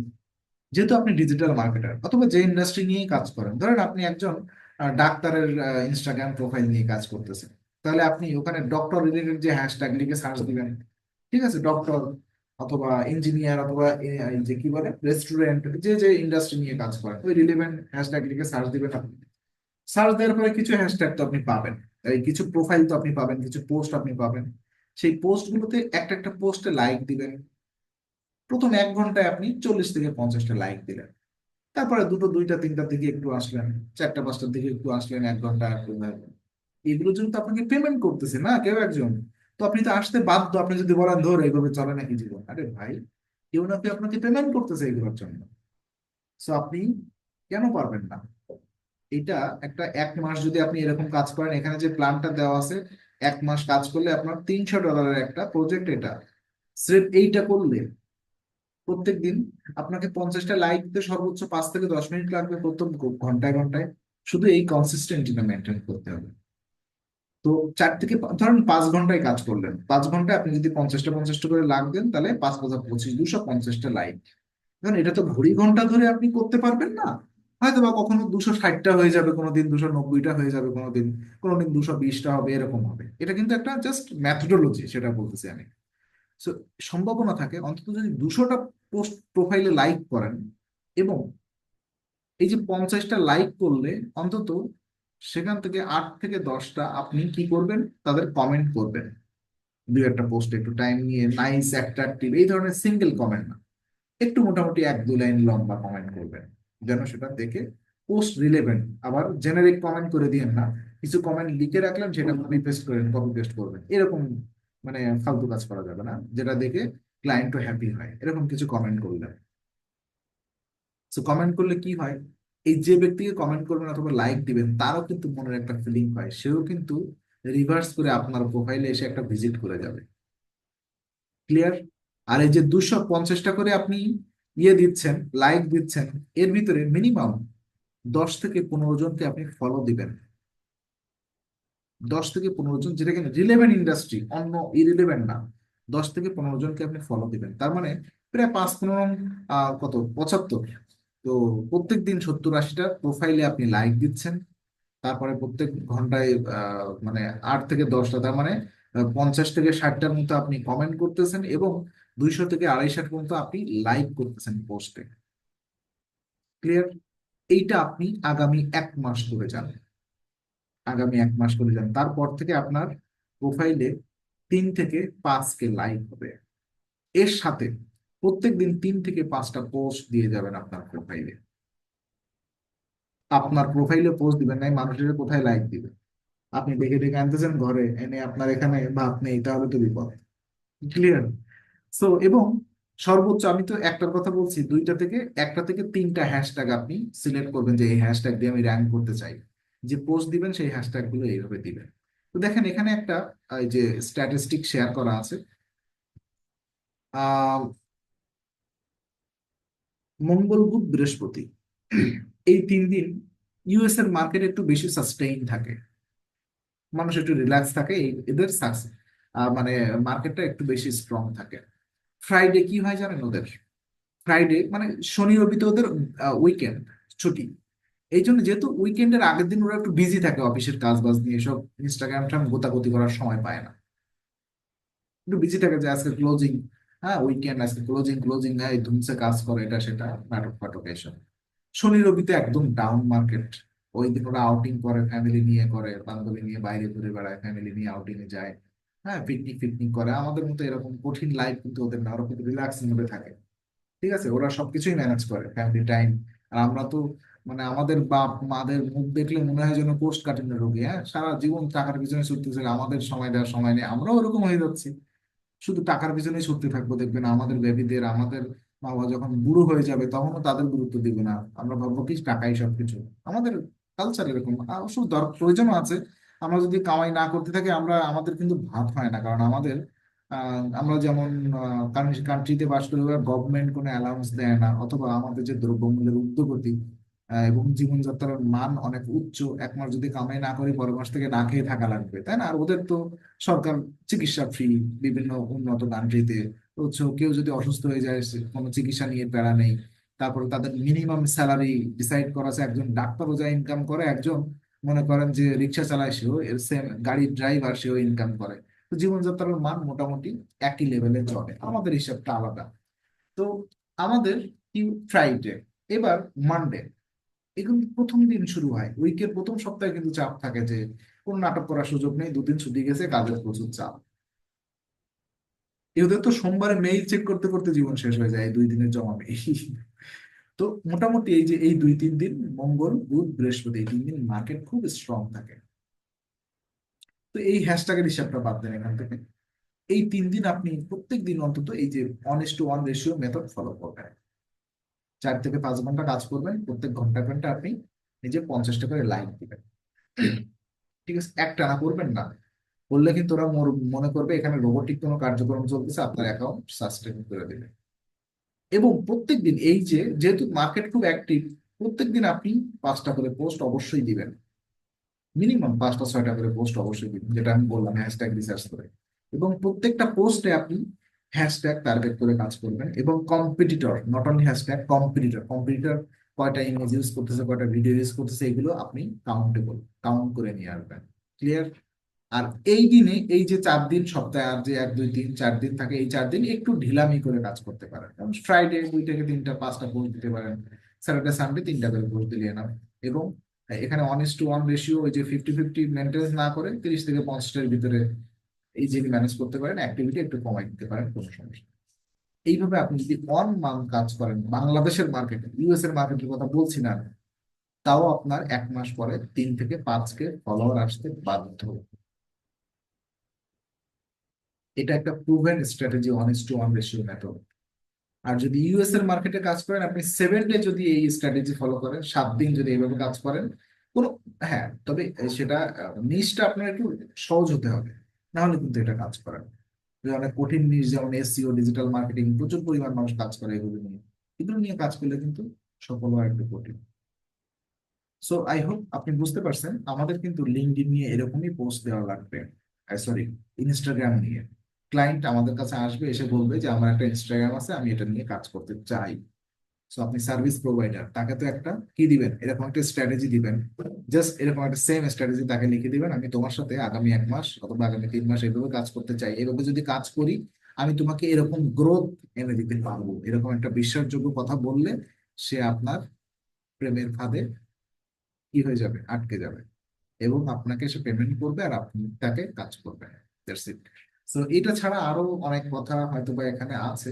যেহেতু আপনি ডিজিটাল মার্কেটার অথবা যে ইন্ডাস্ট্রি নিয়েই কাজ করেন, ধরেন আপনি একজন ডাক্তারের ইনস্টাগ্রাম প্রোফাইল নিয়ে কাজ করতেছেন, তাহলে আপনি ওখানে ডক্টর রিলেটেড যে হ্যাশট্যাগ লিখে সার্চ দিবেন, ঠিক আছে, ডক্টর অথবা ইঞ্জিনিয়ার অথবা এই যে কি বলে রেস্টুরেন্ট, যে যে ইন্ডাস্ট্রি নিয়ে কাজ করেন ওই রিলেভেন্ট হ্যাশট্যাগ লিখে সার্চ দিবেন আপনি। সার্চ দেওয়ার পরে কিছু হ্যাশট্যাগ তো আপনি পাবেন, এই কিছু প্রোফাইল তো আপনি পাবেন, কিছু পোস্ট আপনি পাবেন। সেই পোস্টগুলোতে একটা একটা পোস্টে লাইক দিবেন। প্রথম 1 ঘন্টায় আপনি 40 থেকে 50টা লাইক দিলেন। তারপরে দুটো 2টা 3টার দিকে একটু আসলেন, 4টা 5টার দিকে একটু আসলেন, 1 ঘন্টা একটু থাকলেন। এগুলোর জন্য তো আপনাকে পেমেন্ট করতেছে না কেউ একজন, তো আপনি তো আসতে বাধ্য। আপনি যদি বলেন ধর এইভাবে চলে নাকি জীবন, আরে ভাই, কেউ না কেউ আপনাকে পেমেন্ট করতেছে এগুলোর জন্য। সো আপনি কেন পারবেন না? এটা একটা 1 মাস যদি আপনি এরকম কাজ করেন, এখানে যে প্ল্যানটা দেওয়া আছে, 1 মাস কাজ করলে আপনার $300 একটা প্রজেক্ট এটা। স্রেফ এইটা করলে প্রত্যেক দিন আপনাকে 50টা লাইক দিতে সর্বোচ্চ 5 থেকে 10 মিনিট লাগবে প্রথম ঘন্টায় ঘন্টায়। শুধু এই কনসিস্টেন্সিটা মেনটেন করতে হবে। তো ধরেন 5 ঘন্টায় কাজ করলেন, 5 ঘন্টায় আপনি যদি 50টা 50টা করে লাখ দেন, তাহলে 5 × 5 = 25, 250টা লাইক। কারণ এটা তো ঘড়ি ঘন্টা ধরে আপনি করতে পারবেন না। হয়তো বা কখনো 260টা হয়ে যাবে, কোনোদিন 290টা হয়ে যাবে, কোনোদিন কোনোদিন 220টা হবে, এরকম হবে। এটা কিন্তু একটা জাস্ট ম্যাথোডোলজি, সেটা বলতেছি আমি। So, সম্ভাবনা থাকে অন্তত যদি 200টা পোস্ট প্রোফাইলে লাইক করেন, এবং এই যে 50টা লাইক করলে অন্তত সেখান থেকে 8 থেকে 10টা আপনি কি করবেন, তাদের কমেন্ট করবেন। 2 একটা পোস্টে একটু টাইম নিয়ে নাইস, অ্যাট্রাকটিভ, এই ধরনের সিঙ্গেল কমেন্ট না, একটু মোটামুটি 1-2 লাইন লম্বা কমেন্ট করবেন, যেন সেটা দেখে পোস্ট রিলেভেন্ট। আবার জেনারিক কমেন্ট করে দিয়েন না, কিছু কমেন্ট লিখে রাখলেন, সেটা কপি পেস্ট করবেন, এরকম মানে ফালতু কাজ করা যাবে না, যেটা দেখে ক্লায়েন্টও হ্যাপি হয়, এরকম কিছু কমেন্ট করলেন। সো কমেন্ট করলে কি হয়, এই যে ব্যক্তিকে কমেন্ট করবেন অথবা লাইক দিবেন, তারও কিন্তু মনের একটা ফিলিং হয়, সেও কিন্তু রিভার্স করে আপনার প্রোফাইলে এসে একটা ভিজিট করে যাবে। ক্লিয়ার? আর এই যে 250টা করে আপনি দিচ্ছেন, লাইক দিচ্ছেন, এর ভিতরে মিনিমাম 10 থেকে 15 জনকে আপনি ফলো দিবেন। 10 থেকে 15 জন, যেটা কিনা রিলেভেন্ট ইন্ডাস্ট্রি, অন্য ইরিলেভেন্ট না। 10 থেকে 15 জনকে আপনি ফলো দিবেন, তার মানে প্রায় 5 15 কত 75। তো প্রত্যেক দিন 70-80টা প্রোফাইলে আপনি লাইক দিচ্ছেন। তারপরে প্রত্যেক ঘন্টায় মানে 8 থেকে 10টা, তার মানে 50 থেকে 60টার মতো আপনি কমেন্ট করতেছেন, এবং 200 থেকে 250 পর্যন্ত আপনি লাইক করতেছেন পোস্টে। ক্লিয়ার? এইটা আপনি আগামী 1 মাস করে যান। আগামী 1 মাস করে যান, তারপর থেকে আপনার প্রোফাইলে 3 থেকে 5 কে লাইক হবে। এর সাথে প্রত্যেক দিন 3 থেকে 5টা পোস্ট দিয়ে যাবেন আপনার প্রোফাইলে। আপনার প্রোফাইলে পোস্ট দিবেন নাই, মানুষের কোথায় লাইক দিবে? আপনি দেখে দেখে আনতেছেন ঘরে এনে, আপনার এখানে ভাত নেই, তাহলে তো বিপদ। ক্লিয়ার? সো এবং সর্বোচ্চ, আমি তো একটার কথা বলছি, 1টা থেকে 3টা হ্যাশট্যাগ আপনি সিলেক্ট করবেন, যে এই হ্যাশট্যাগ দিয়ে আমি র্যাঙ্ক করতে চাই। যে পোস্ট দিবেন সেই হ্যাশট্যাগ গুলো এইভাবে দিবেন। তো দেখেন এখানে একটা এই যে স্ট্যাটিস্টিক শেয়ার করা আছে। আহ মঙ্গল বুধ বৃহস্পতি, এই 3 দিন ইউএস এর মার্কেট একটু বেশি সাস্টেইন থাকে, মানুষ একটু রিল্যাক্স থাকে, এদের মানে মার্কেটটা একটু বেশি স্ট্রং থাকে। ফ্রাইডে কি হয় জানেন ওদের? ফ্রাইডে মানে শনি রবি তো ওদের উইকেন্ড, ছুটি। এই জন্য যেহেতু উইকেন্ডের আগের দিন ওরা একটু বিজি থাকে অফিসের কাজ বাজ নিয়ে, সব ইনস্টাগ্রাম টাম গোতাগতি করার সময় পায় না, একটু বিজি থাকে, যে আজকে ক্লোজিং, হ্যাঁ উইকেন্ড, আজকে ক্লোজিং ক্লোজিং, এই ধুমসে কাজ করে, এটা সেটা, নাটক ফাটক এসব। শনি রবিতে একদম ডাউন মার্কেট। ওই দিন ওরা আউটিং করে, ফ্যামিলি নিয়ে করে, বান্ধবী নিয়ে বাইরে ঘুরে বেড়ায়, ফ্যামিলি নিয়ে আউটিং এ যায়, হ্যাঁ পিকনিক ফিকনিক করে। আমাদের মতো এরকম কঠিন লাইফ কিন্তু ওদের না, ওরা কিন্তু রিল্যাক্স মোডে থাকে। ঠিক আছে, ওরা সবকিছুই ম্যানেজ করে, ফ্যামিলি টাইম। আর আমরা তো মানে আমাদের বাপ মাদের মুখ দেখলে মনে হয় যেন কোষ্ঠ কাঠিন্য রোগী, হ্যাঁ সারা জীবন টাকার পিছনে ছুটতেছে, আমাদের সময় দেওয়ার সময় নেই, আমরাও ওরকম হয়ে যাচ্ছি, শুধু টাকার পিছনেই ছুটতে থাকবো। দেখবেন আমাদের বেবিদের, আমাদের মা বাবা যখন বুড়ো হয়ে যাবে, তখনও তাদের গুরুত্ব দিবে না, আমরা ভাববো কি টাকাই সবকিছু। আমাদের কালচার এরকম, অবশ্য প্রয়োজনও আছে। আমরা যদি কামাই না করতে থাকি, আমাদের কিন্তু ভাত হয় না, কারণ আমাদের আমরা যেমন কান্ট্রিতে বাস করি, গভর্নমেন্ট কোনো অ্যালাউন্স দেয় না, অথবা আমাদের যে দ্রব্যমূল্যের ঊর্ধ্বগতি এবং জীবনযাত্রার মান অনেক উচ্চ, 1 মাস যদি কামাই না করি, পরের মাস থেকে না খেয়ে থাকা লাগবে, তাই না? আর ওদের তো সরকার চিকিৎসা ফ্রি, বিভিন্ন উন্নত কান্ট্রিতে বুঝছো, কেউ যদি অসুস্থ হয়ে যায় কোনো চিকিৎসা নিয়ে প্যারা নেই। তারপরে তাদের মিনিমাম স্যালারি ডিসাইড করা আছে, একজন ডাক্তারও যা ইনকাম করে, একজন মনে করেন যে রিক্সা চালায় সেও এর সেম, গাড়ির ড্রাইভার সেও ইনকাম করে। তো জীবনযাত্রার মান মোটামুটি একই লেভেলে চলে, আমাদের হিসাবটা আলাদা। তো আমাদের ফ্রাইডে, এবার মানডে, এগুলো প্রথম দিন শুরু হয়, উইকের প্রথম সপ্তাহে কিন্তু চাপ থাকে যে কোনো নাটক করার সুযোগ নেই, দুদিন ছুটি গেছে, কাজের প্রচুর চাপ। এদের তো সোমবারে মেইল চেক করতে করতে জীবন শেষ হয়ে যায়, এই 2 দিনের জমা মেইল। তো মোটামুটি এই যে এই 2-3 দিন, মঙ্গল বুধ বৃহস্পতি, এই 3 দিন মার্কেট খুব স্ট্রং থাকে। তো এই হ্যাশট্যাগের হিসাবটা বাদ দেন এখান থেকে। এই 3 দিন আপনি প্রত্যেক দিন অন্তত এই যে 1:1 রেশিও মেথড ফলো করবেন। 4 থেকে 5 ঘন্টা কাজ করবেন, প্রত্যেক ঘন্টা ঘন্টা আপনি নিজে 50টা করে লাইন দিবেন। ঠিক আছে, একটানা করবেন না, বললে কিন্তু ওরা মনে করবে এখানে রোবোটিক কোনো কার্যক্রম চলতেছে, আপনার অ্যাকাউন্ট সাসপেন্ড করে দেবে। এবং প্রত্যেকদিন এই যে, যেহেতু মার্কেট খুব অ্যাক্টিভ, প্রত্যেকদিন আপনি 5টা করে পোস্ট অবশ্যই দিবেন, মিনিমাম 5টা 6টা করে পোস্ট অবশ্যই দিবেন, যেটা আমি বললাম হ্যাশট্যাগ রিসার্চ করে। এবং প্রত্যেকটা পোস্টে আপনি হ্যাশট্যাগ টার্গেট করে কাজ করবেন, এবং competitor, not only hashtag, competitor, competitor কয়টা ইমেজ ইউজ করতেছে, কয়টা ভিডিও ইউজ করতেছে, এগুলো আপনি কাউন্ট করে নিয়ে আসবেন। ক্লিয়ার? আর এই দিনে, এই যে 4 দিন সপ্তাহে, আর যে 1 2 3 4 দিন থাকে, এই 4 দিন একটু ঢিলামি করে কাজ করতে পারেন। যেমন ফ্রাইডে 2 থেকে 3টা 5টা পোস্ট দিতে পারেন, স্যাটারডে সানডে 3টা করে পোস্ট দিলে না। এবং এখানে 1:1 রেশিও, ওই যে 50-50 মেনটেন্স না করে 30 থেকে 50টার ভিতরে এই যে ম্যানেজ করতে পারেন, অ্যাক্টিভিটি একটু কমাই দিতে পারেন, কোনো সমস্যা নেই। এইভাবে আপনি যদি 1 মান্থ কাজ করেন বাংলাদেশের মার্কেটে, ইউএস এর মার্কেটের কথা বলছি না আমি, তাও আপনার 1 মাস পরে 3 থেকে 5 কে ফলোয়ার আসতে বাধ্য। এটা একটা প্রুভেন স্ট্র্যাটেজি, 1:1 রেশিও মেথড। আর যদি ইউএস এর মার্কেটে কাজ করেন, আপনি 7 ডে যদি এই স্ট্র্যাটেজি ফলো করেন, 7 দিন যদি এইভাবে কাজ করেন, কোনো, হ্যাঁ, তবে সেটা নিশটা আপনার একটু সহজ হতে হবে, না হলে কিন্তু এটা কাজ করে না। যে অনেক কঠিন নিশ, যেমন এসইও, ডিজিটাল মার্কেটিং, প্রচুর পরিমাণ মানুষ কাজ করে এগুলো নিয়ে, এগুলো নিয়ে কাজ করলে কিন্তু সফল হওয়া একটু কঠিন। সো আই হোপ আপনি বুঝতে পারছেন, আমাদের কিন্তু লিঙ্কডইন নিয়ে এরকমই পোস্ট দেওয়া লাগবে, সরি, ইনস্টাগ্রাম নিয়ে। ক্লায়েন্ট আমাদের কাছে আসবে, এসে বলবে যে আমার একটা ইনস্টাগ্রাম আছে, আমি এটা নিয়ে কাজ করতে চাই। সো আপনি সার্ভিস প্রোভাইডার, তাকে তো একটা কি দিবেন, এরকম একটা স্ট্র্যাটেজি দিবেন, জাস্ট এরকম একটা সেম স্ট্র্যাটেজি তাকে লিখে দিবেন, আমি তোমার সাথে আগামী 1 মাস অথবা আগামী 3 মাস এইভাবে কাজ করতে চাই, এভাবে যদি কাজ করি আমি তোমাকে এরকম গ্রোথ এনে দিতে পারবো, এরকম একটা বিশ্বাসযোগ্য কথা বললে সে আপনার প্রেমের ফাঁদে কি হয়ে যাবে, আটকে যাবে, এবং আপনাকে সে পেমেন্ট করবে আর আপনি তাকে কাজ করবেন। That's it. সো এটা ছাড়া আরো অনেক কথা হয়তো বা এখানে আছে,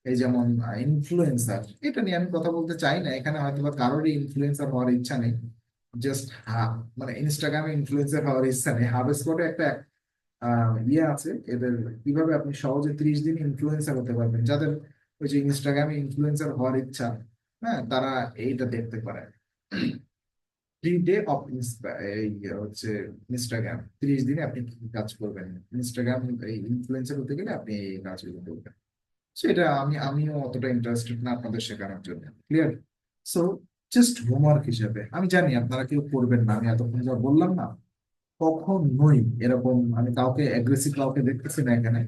এই যেমন ইনফ্লুয়েন্সার, এটা নিয়ে আমি কথা বলতে চাই না এখানে, হয়তো বা কারোরই ইনফ্লুয়েন্সার হওয়ার ইচ্ছা নেই। জাস্ট মানে ইনস্টাগ্রামে ইনফ্লুয়েন্সার হওয়ার ইচ্ছা নেই। হাবস্পটে একটা ইয়ে আছে এদের, কিভাবে আপনি সহজে 30 দিন ইনফ্লুয়েন্সার হতে পারবেন, যাদের ওই যে ইনস্টাগ্রামে ইনফ্লুয়েন্সার হওয়ার ইচ্ছা, হ্যাঁ, তারা এইটা দেখতে পারে। 3 ডে অফ এই হচ্ছে ইনস্টাগ্রাম, 30 দিনে আপনি কি কি কাজ করবেন, ইনস্টাগ্রাম এই ইনফ্লুয়েন্সার হতে গেলে আপনি এই কাজগুলো করবেন। সেটা আমিও অতটা ইন্টারেস্টেড না আপনাদের শেখানোর জন্য। ক্লিয়ার? সো জাস্ট হোমওয়ার্ক হিসেবে, আমি জানি আপনারা কেউ করবেন না, আমি এতক্ষণ যা বললাম না, কখনোই এরকম আমি কাউকে অ্যাগ্রেসিভ কাউকে দেখতেছি না এখানে।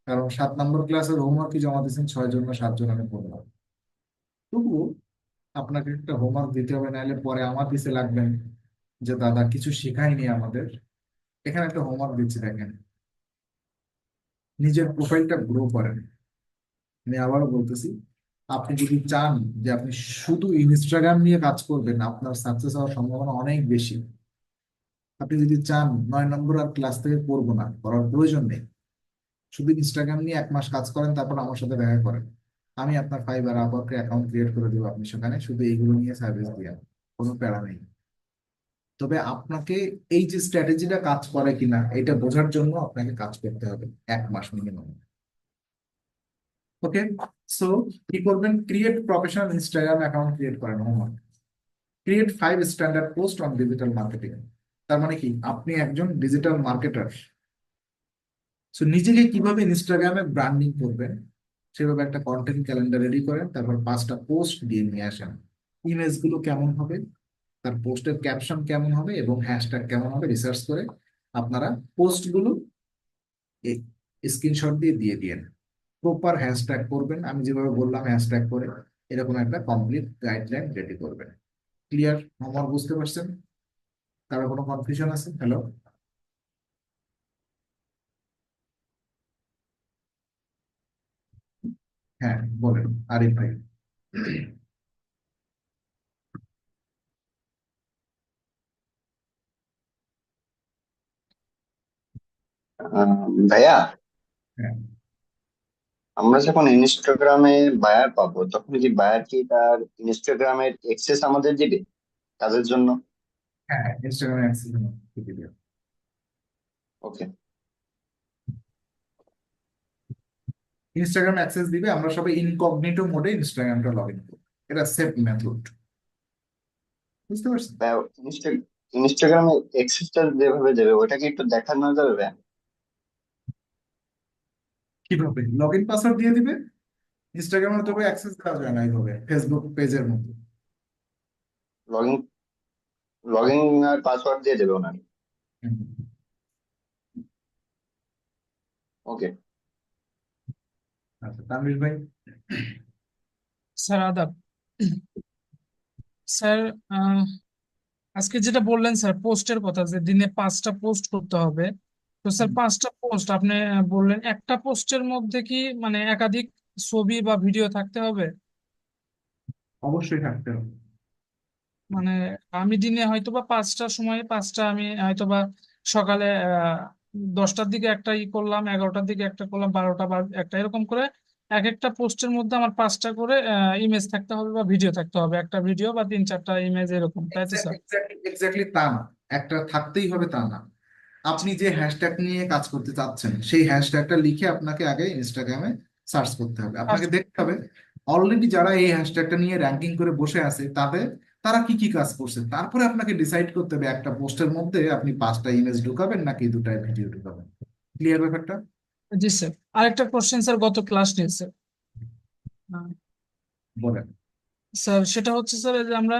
কারণ 7 নম্বর ক্লাসের হোমওয়ার্কই জমা দিয়েছেন 6 জন না 7 জন, আমি বললাম। তবুও আপনাকে একটা হোমওয়ার্ক দিতে হবে, নাহলে পরে আমার পিছে লাগবেন যে দাদা কিছু শেখায়নি আমাদের। এখানে একটা হোমওয়ার্ক দিচ্ছি, দেখেন, নিজের প্রোফাইলটা গ্রো করেন। আমি আবারও বলতেছি, আপনি যদি চান যে আপনি শুধু ইনস্টাগ্রাম নিয়ে কাজ করবেন, আপনার সাকসেস হওয়ার সম্ভাবনা অনেক বেশি। আপনি যদি চান 9 নম্বর আর ক্লাস থেকে করবো না, করার প্রয়োজন নেই, শুধু ইনস্টাগ্রাম নিয়ে 1 মাস কাজ করেন, তারপর আমার সাথে দেখা করেন, আমি আপনার ফাইবার আপওয়ার্কে অ্যাকাউন্ট ক্রিয়েট করে দেবো, আপনি সেখানে শুধু এইগুলো নিয়ে সার্ভিস দিয়ে, কোনো প্যারা নেই। তবে আপনাকে এই যে স্ট্র্যাটেজিটা কাজ করে কিনা এটা বোঝার জন্য আপনাকে কাজ করতে হবে 1 মাস মিনিমাম। ওকে? সো কি করবেন, create professional Instagram account create করেন, homework, create 5 standard post on digital marketing. তার মানে কি, আপনি একজন ডিজিটাল মার্কেটার। সো নিজেকে কিভাবে ইনস্টাগ্রামে ব্র্যান্ডিং করবেন, সেভাবে একটা কন্টেন্ট ক্যালেন্ডার রেডি করেন, তারপর 5টা পোস্ট দিয়ে নিয়ে আসেন। ইমেজ গুলো কেমন হবে, তার পোস্টের ক্যাপশন কেমন হবে এবং হ্যাশট্যাগ কেমন হবে, রিসার্চ করে আপনারা পোস্ট গুলো স্ক্রিনশট দিয়ে দিয়ে দিয়েন। প্রপার হ্যাশট্যাগ করবেন, আমি যেভাবে বললাম হ্যাশট্যাগ করে এরকম একটা কমপ্লিট গাইডলাইন রেডি করবেন। ক্লিয়ার? আমার বুঝতে পারছেন? কারো কোনো কনফিউশন আছে? হ্যালো? হ্যাঁ, বলেন আরিফ ভাই। ভাইয়া, হ্যাঁ, আমরা যখন ইনস্টাগ্রামে বায়ার পাবো তখন কি বায়ার কি তার ইনস্টাগ্রামের অ্যাক্সেস আমাদের দিবে কাজের জন্য? হ্যাঁ, ইনস্টাগ্রামে অ্যাক্সেস দিবে। ওকে। ইনস্টাগ্রাম অ্যাক্সেস দিবে, আমরা সবাই ইনকগনিটো মোডে ইনস্টাগ্রামটা লগ ইন করবো। এটা সেফ মেথড। বুঝতে পারছেন? ইনস্টাগ্রামে অ্যাক্সেসটা যেভাবে দেবে ওটা কি একটু দেখানো যাবে ভাইয়া? কিভাবে? লগ ইন পাসওয়ার্ড দিয়ে দিবে। ইনস্টাগ্রামে তবে অ্যাক্সেস দেওয়া যায় না এইভাবে ফেসবুক পেজের মতো। লগইন লগইন আর পাসওয়ার্ড দিয়ে দেবে ওনার? হুম। ওকে। আচ্ছা, তানভীর ভাই। স্যার আদাব। স্যার, আহ, আজকে যেটা বললেন স্যার পোস্টের কথা, যে দিনে 5টা পোস্ট করতে হবে। তো স্যার হুম, 5টা পোস্ট আপনি বললেন, একটা পোস্টের মধ্যে কি মানে একাধিক ছবি বা ভিডিও থাকতে হবে? অবশ্যই থাকতে হবে। মানে আমি দিনে হয়তো বা 5টার সময় 5টা, আমি হয়তো বা সকালে 10টার দিকে একটা করলাম, 11টার দিকে একটা করলাম, 12টা বা একটা, এরকম করে এক একটা পোস্টের মধ্যে আমার 5টা করে ইমেজ থাকতে হবে বা ভিডিও থাকতে হবে, একটা ভিডিও বা 3-4টা ইমেজ, এরকম, তাই তো স্যার? এক্স্যাক্টলি তা না। একটা থাকতেই হবে তা না। আপনি যে হ্যাশট্যাগ নিয়ে কাজ করতে চাচ্ছেন সেই হ্যাশট্যাগটা লিখে আপনাকে আগে ইনস্টাগ্রামে সার্চ করতে হবে। আপনাকে দেখতে হবে অলরেডি যারা এই হ্যাশট্যাগটা নিয়ে র্যাঙ্কিং করে বসে আছে তারা কি কি কাজ করছে, তারপরে আপনাকে ডিসাইড করতে হবে একটা পোস্টের মধ্যে আপনি 5টা ইমেজ ঢুকাবেন নাকি 2টা ভিডিও ঢুকাবেন। ক্লিয়ার ব্যাপারটা? জি স্যার। আরেকটা কোশ্চেন স্যার, গত ক্লাস নিয়ে স্যার। বলেন। স্যার সেটা হচ্ছে স্যার, যে আমরা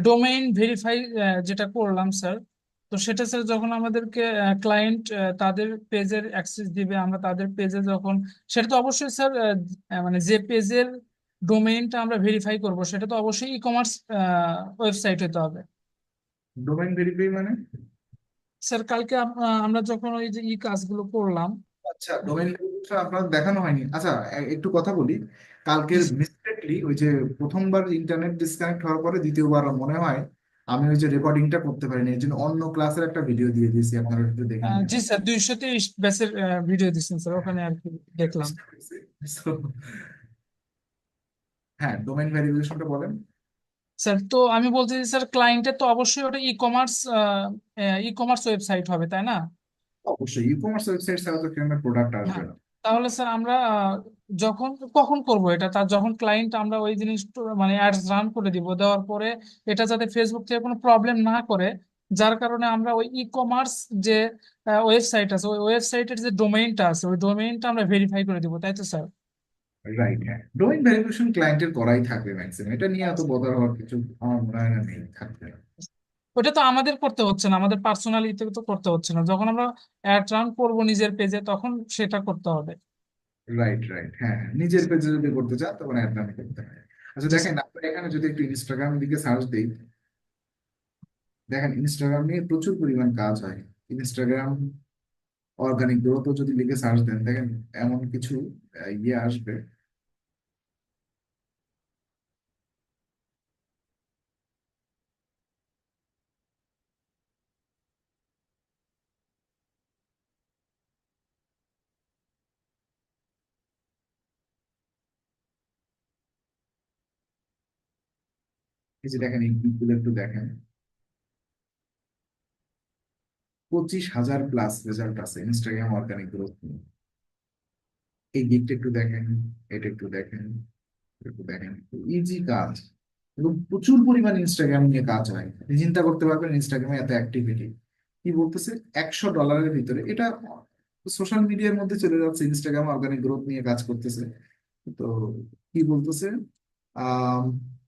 ডোমেইন ভেরিফাই যেটা করলাম স্যার, তো সেটা স্যার যখন আমাদেরকে ক্লায়েন্ট তাদের পেজের অ্যাক্সেস দিবে, আমরা তাদের পেজে যখন, সেটা তো অবশ্যই স্যার মানে যে পেজের ডোমেইনটা আমরা ভেরিফাই করব সেটা তো অবশ্যই ই কমার্স ওয়েবসাইট হতে হবে। ডোমেইন ভেরিফাই মানে? স্যার কালকে আমরা যখন ওই যে কাজগুলো করলাম। আচ্ছা, ডোমেইন ভেরিফিকেশন আপনার দেখানো হয়নি? আচ্ছা, একটু কথা বলি। জি কালকের মিস্টেকলি ওই যে প্রথমবার ইন্টারনেট ডিসকানেক্ট হওয়ার পরে দ্বিতীয়বার মনে হয় আমি ওই যে রেকর্ডিংটা করতে পারিনি, এই জন্য অন্য ক্লাসের একটা ভিডিও দিয়ে দিয়েছি, আপনারা একটু দেখে নিন। জি স্যার, 223 ব্যাচের ভিডিও দিচ্ছেন স্যার, ওখানে আর কি দেখলাম। So, হ্যাঁ, ডোমেইন ভেরিফিকেশনটা বলেন। স্যার তো আমি বলতেছি স্যার, ক্লায়েন্টের তো অবশ্যই ওটা ই কমার্স ওয়েবসাইট হবে, তাই না? অবশ্যই ই কমার্স ওয়েবসাইট ছাড়া তো কেন প্রোডাক্ট আসবে হ্যাঁ। না। তাহলে স্যার আমরা যখন কখন করব এটা, তার যখন ক্লায়েন্ট আমরা ওই জিনিস মানে অ্যাডস রান করে দিব, দেওয়ার পরে এটা যাতে ফেসবুক থেকে কোনো প্রবলেম না করে, যার কারণে আমরা ওই ই কমার্স যে ওয়েবসাইট আছে, ওই ওয়েবসাইটের যে ডোমেইনটা আছে ওই ডোমেইনটা আমরা ভেরিফাই করে দিব, তাই তো স্যার? রাইট, হ্যাঁ, ডোমেইন ভেরিফিকেশন ক্লায়েন্টের করাই থাকবে ম্যাক্সিমাম, এটা নিয়ে এত বদার হওয়ার কিছু আমার মনে হয় না নেই, থাকবে। ওটা তো আমাদের করতে হচ্ছে না, আমাদের পার্সোনালিতে তো করতে হচ্ছে না, যখন আমরা অ্যাড রান করবো নিজের পেজে তখন সেটা করতে হবে। রাইট, রাইট, হ্যাঁ, হ্যাঁ, নিজের পেজে যদি করতে চান তখন অ্যাডভান্স করতে হয়। আচ্ছা, জি দেখেন স্যার। আমরা এখানে যদি একটু ইনস্টাগ্রাম দিকে সার্চ দিই, দেখেন ইনস্টাগ্রাম নিয়ে প্রচুর পরিমাণ কাজ হয়। ইনস্টাগ্রাম অর্গানিক গ্রোথ যদি লিখে সার্চ দেন, দেখেন এমন কিছু ইয়ে আসবে। এই যে দেখেন, এই গ্রুপগুলো একটু দেখেন, 25,000 প্লাস রেজাল্ট আছে ইনস্টাগ্রাম অর্গানিক গ্রোথ নিয়ে। এই গিকটা একটু দেখেন, এটা একটু দেখেন, একটু দেখেন, ইজি কাজ। এবং প্রচুর পরিমাণ ইনস্টাগ্রাম নিয়ে কাজ হয়। আপনি চিন্তা করতে পারবেন ইনস্টাগ্রামে এত অ্যাক্টিভিটি। কি বলতেছে, $100 ভিতরে এটা সোশ্যাল মিডিয়ার মধ্যে চলে যাচ্ছে, ইনস্টাগ্রাম অর্গানিক গ্রোথ নিয়ে কাজ করতেছে। তো কি বলতেছে, আহ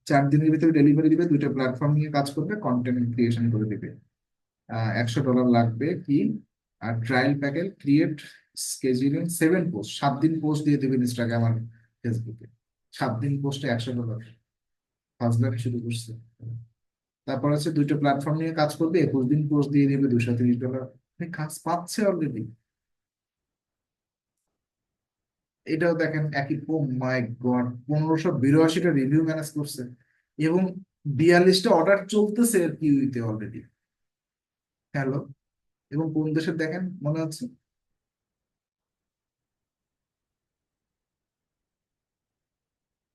4 দিনের ভিতরে ডেলিভারি দিবে, 2টা প্ল্যাটফর্ম নিয়ে কাজ করবে, কন্টেন্ট ক্রিয়েশন করে দিবে। $100 লাগবে কি, আর trial package create scheduling 7 post, 7 দিন পোস্ট দিয়ে দেবেন ইনস্টাগ্রাম আর ফেসবুকে। 7 দিন পোস্টে $100, ফার্স্ট ব্যাচ শুরু করছে। তারপর হচ্ছে 2টা প্ল্যাটফর্ম নিয়ে কাজ করবে, 21 দিন পোস্ট দিয়ে দেবে $230। কাজ পাচ্ছে অলরেডি। এটাও দেখেন একই, ও মাই গড, 1582টা রিভিউ ম্যানেজ করছে এবং 42টা অর্ডার চলতেছে আর কিউইতে অলরেডি। হ্যালো, এবং কোন দেশের দেখেন মনে হচ্ছে?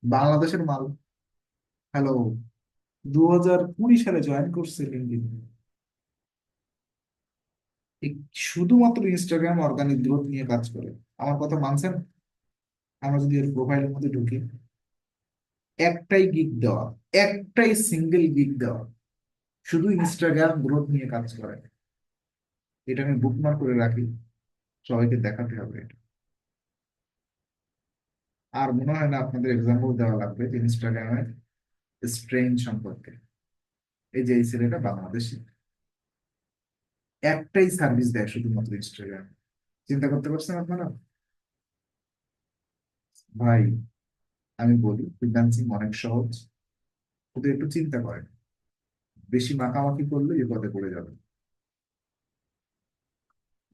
বাংলাদেশের মাল। হ্যালো, 2020 সালে জয়েন করছে লিঙ্কডিন। শুধুমাত্র ইনস্টাগ্রাম অর্গানিক গ্রোথ নিয়ে কাজ করে। আমার কথা মানছেন? আমরা যদি এর প্রোফাইলের মধ্যে ঢুকি, একটাই গিগ দেওয়া, একটাই সিঙ্গেল গিগ দেওয়া, শুধু ইনস্টাগ্রাম গ্রোথ নিয়ে কাজ করে। এটা আমি বুকমার্ক করে রাখি, সবাইকে দেখাতে হবে এটা। আর মনে হয় না আপনাদের এক্সাম্পল দেওয়া লাগবে যে ইনস্টাগ্রামের স্ট্রেন সম্পর্কে। এই যে এই ছেলেটা বাংলাদেশি, একটাই সার্ভিস দেয় শুধুমাত্র ইনস্টাগ্রাম। চিন্তা করতে পারছেন আপনারা? ভাই, আমি বলি ফ্রিল্যান্সিং অনেক সহজ, শুধু একটু চিন্তা করেন। বেশি মাখামাখি করলে বিপদে পড়ে যাবে।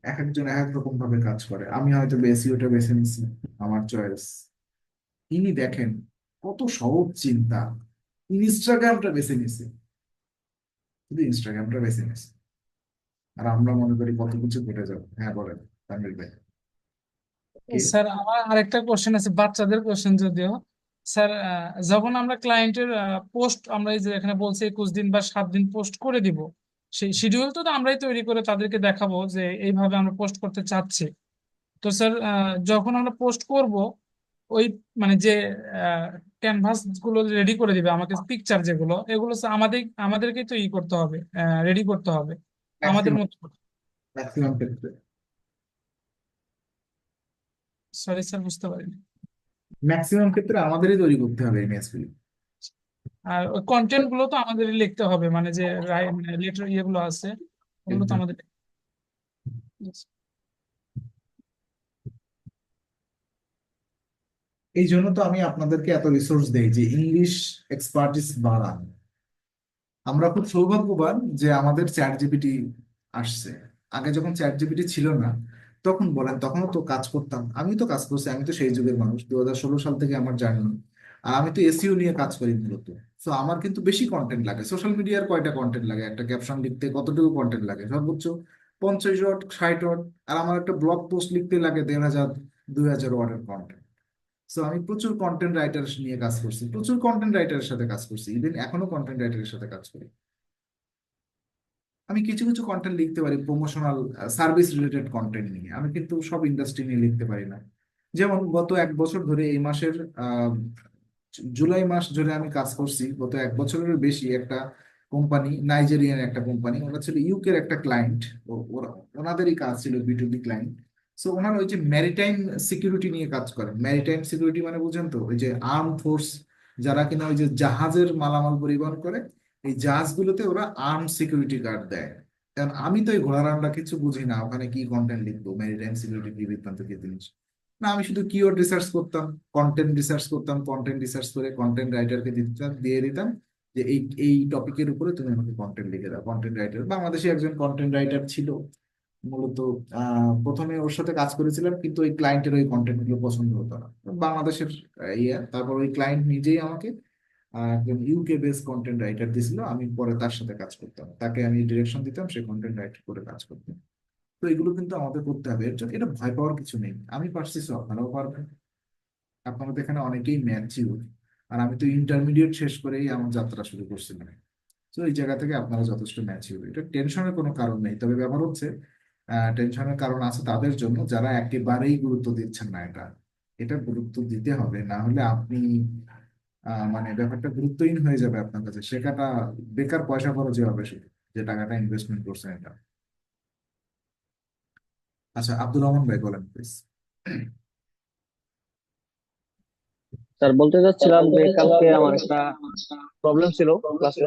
এক একজন এক এক রকম ভাবে কাজ করে। আমি হয়তো এসইওটা বেছে নিছি, আমার চয়েস। ইনি দেখেন কত সহজ চিন্তা, ইনস্টাগ্রামটা বেছে নিছে, শুধু ইনস্টাগ্রামটা বেছে নিছে। আর আমরা মনে করি কত কিছু ঘটে যাবে। হ্যাঁ বলেন তানভীর ভাই। কি? স্যার আমার আরেকটা কোশ্চেন আছে, বাচ্চাদের কোশ্চেন যদিও। স্যার যখন আমরা ক্লায়েন্টের পোস্ট, আমরা এই যে এখানে বলছে 21 দিন বা 7 দিন পোস্ট করে দিব, সেই শিডিউল তো আমরাই তৈরি করে তাদেরকে দেখাবো যে এইভাবে আমরা পোস্ট করতে চাচ্ছি। তো স্যার যখন আমরা পোস্ট করব, ওই মানে যে ক্যানভাস গুলো রেডি করে দিবে আমাকে, পিকচার যেগুলো, এগুলো স্যার আমাদেরকেই তো ই করতে হবে, রেডি করতে হবে আমাদের ম্যাক্সিমাম, মতো। ম্যাক্সিমাম ক্ষেত্রে, সরি স্যার, বুঝতে পারিনি। ম্যাক্সিমাম ক্ষেত্রে আমাদেরই তৈরি করতে হবে ইমেজ গুলি। আর কন্টেন্ট গুলো তো আমাদেরই লিখতে হবে, মানে যে লেটার ইয়েগুলো আছে ওগুলো তো আমাদের। এই জন্য তো আমি আপনাদেরকে এত রিসোর্স দেই যে ইংলিশ এক্সপার্টিস বাড়ান। আমরা খুব সৌভাগ্যবান যে আমাদের চ্যাট জিপিটি আসছে। আগে যখন চ্যাট জিপিটি ছিল না, তখন বলেন, তখনও তো কাজ করতাম। আমি তো কাজ করছি, আমি তো সেই যুগের মানুষ, 2016 সাল থেকে আমার জার্নি। আর আমি তো এসইও নিয়ে কাজ করি মূলত। তো আমার কিন্তু বেশি কন্টেন্ট লাগে। সোশ্যাল মিডিয়ার কয়টা কন্টেন্ট লাগে? একটা ক্যাপশন লিখতে কতটুকু কন্টেন্ট লাগে? সর্বোচ্চ 50 ওয়ার্ড, 60 ওয়ার্ড। আর আমার একটা ব্লগ পোস্ট লিখতে লাগে 1500, 2000 ওয়ার্ডের কন্টেন্ট। সো আমি প্রচুর কন্টেন্ট রাইটার নিয়ে কাজ করছি, প্রচুর কন্টেন্ট রাইটারের সাথে কাজ করছি, ইভেন এখনো কন্টেন্ট রাইটারের সাথে কাজ করি। আমি কিছু কিছু কন্টেন্ট লিখতে পারি প্রমোশনাল, সার্ভিস রিলেটেড কন্টেন্ট নিয়ে। আমি কিন্তু সব ইন্ডাস্ট্রি নিয়ে লিখতে পারি না। যেমন গত 1 বছর ধরে, এই মাসের জুলাই মাস ধরে আমি কাজ করছি, গত 1 বছরের বেশি। একটা কোম্পানি, নাইজেরিয়ান একটা কোম্পানি, ওরা ছিল ইউকের একটা ক্লায়েন্ট। ওরা, ওনাদেরই কাজ ছিল B2B ক্লায়েন্ট। সো ওনারা ওই যে ম্যারিটাইম সিকিউরিটি নিয়ে কাজ করেন। ম্যারিটাইম সিকিউরিটি মানে বুঝেন তো, ওই যে আর্ম ফোর্স, যারা কিনা ওই যে জাহাজের মালামাল পরিবহন করে, এই জাহাজগুলোতে ওরা আর্ম সিকিউরিটি গার্ড দেয়। কারণ আমি তো এই ঘোড়ার আমরা কিছু বুঝি না, ওখানে কি কন্টেন্ট লিখবো, ম্যারিটাইম সিকিউরিটি কি বৃত্তান্ত কি জিনিস। না, আমি শুধু কিওয়ার্ড রিসার্চ করতাম, কন্টেন্ট রিসার্চ করতাম, কন্টেন্ট রিসার্চ করে কন্টেন্ট রাইটারকে দিয়ে দিতাম যে এই এই টপিকের উপরে তুমি আমাকে কন্টেন্ট লিখে দাও। কন্টেন্ট রাইটার, বাংলাদেশে একজন কন্টেন্ট রাইটার ছিল মূলত। প্রথমে ওর সাথে কাজ করেছিলাম, কিন্তু ওই ক্লায়েন্টের ওই কন্টেন্ট গুলো পছন্দ হতো না, বাংলাদেশের ইয়ে। তারপর ওই ক্লায়েন্ট নিজেই আমাকে একজন ইউকে বেস কন্টেন্ট রাইটার দিছিল। আমি পরে তার সাথে কাজ করতাম, তাকে আমি ডিরেকশন দিতাম, সে কন্টেন্ট রাইটার করে কাজ করতাম। তো এগুলো কিন্তু আমাদের করতে হবে। এর জন্য এটা ভয় পাওয়ার কিছু নেই। আমি পারছি, তো আপনারাও পারবেন। আপনারা তো এখানে অনেকেই ম্যাচিউর, আর আমি তো ইন্টারমিডিয়েট শেষ করেই আমার যাত্রা শুরু করছিলাম। তো এই জায়গা থেকে আপনারা যথেষ্ট ম্যাচিউর, এটা টেনশনের কোনো কারণ নেই। তবে ব্যাপার হচ্ছে, টেনশনের কারণ আছে তাদের জন্য যারা একেবারেই গুরুত্ব দিচ্ছেন না। এটা এটা গুরুত্ব দিতে হবে, না হলে আপনি মানে ব্যাপারটা গুরুত্বহীন হয়ে যাবে আপনার কাছে। শেখাটা বেকার পয়সা খরচ হবে শুধু, যে টাকাটা ইনভেস্টমেন্ট করছেন এটা। আচ্ছা, আব্দুর রহমান ভাই বলেন প্লিজ। স্যার বলতে চাচ্ছিলাম যে কালকে আমার একটা প্রবলেম ছিল ক্লাসে।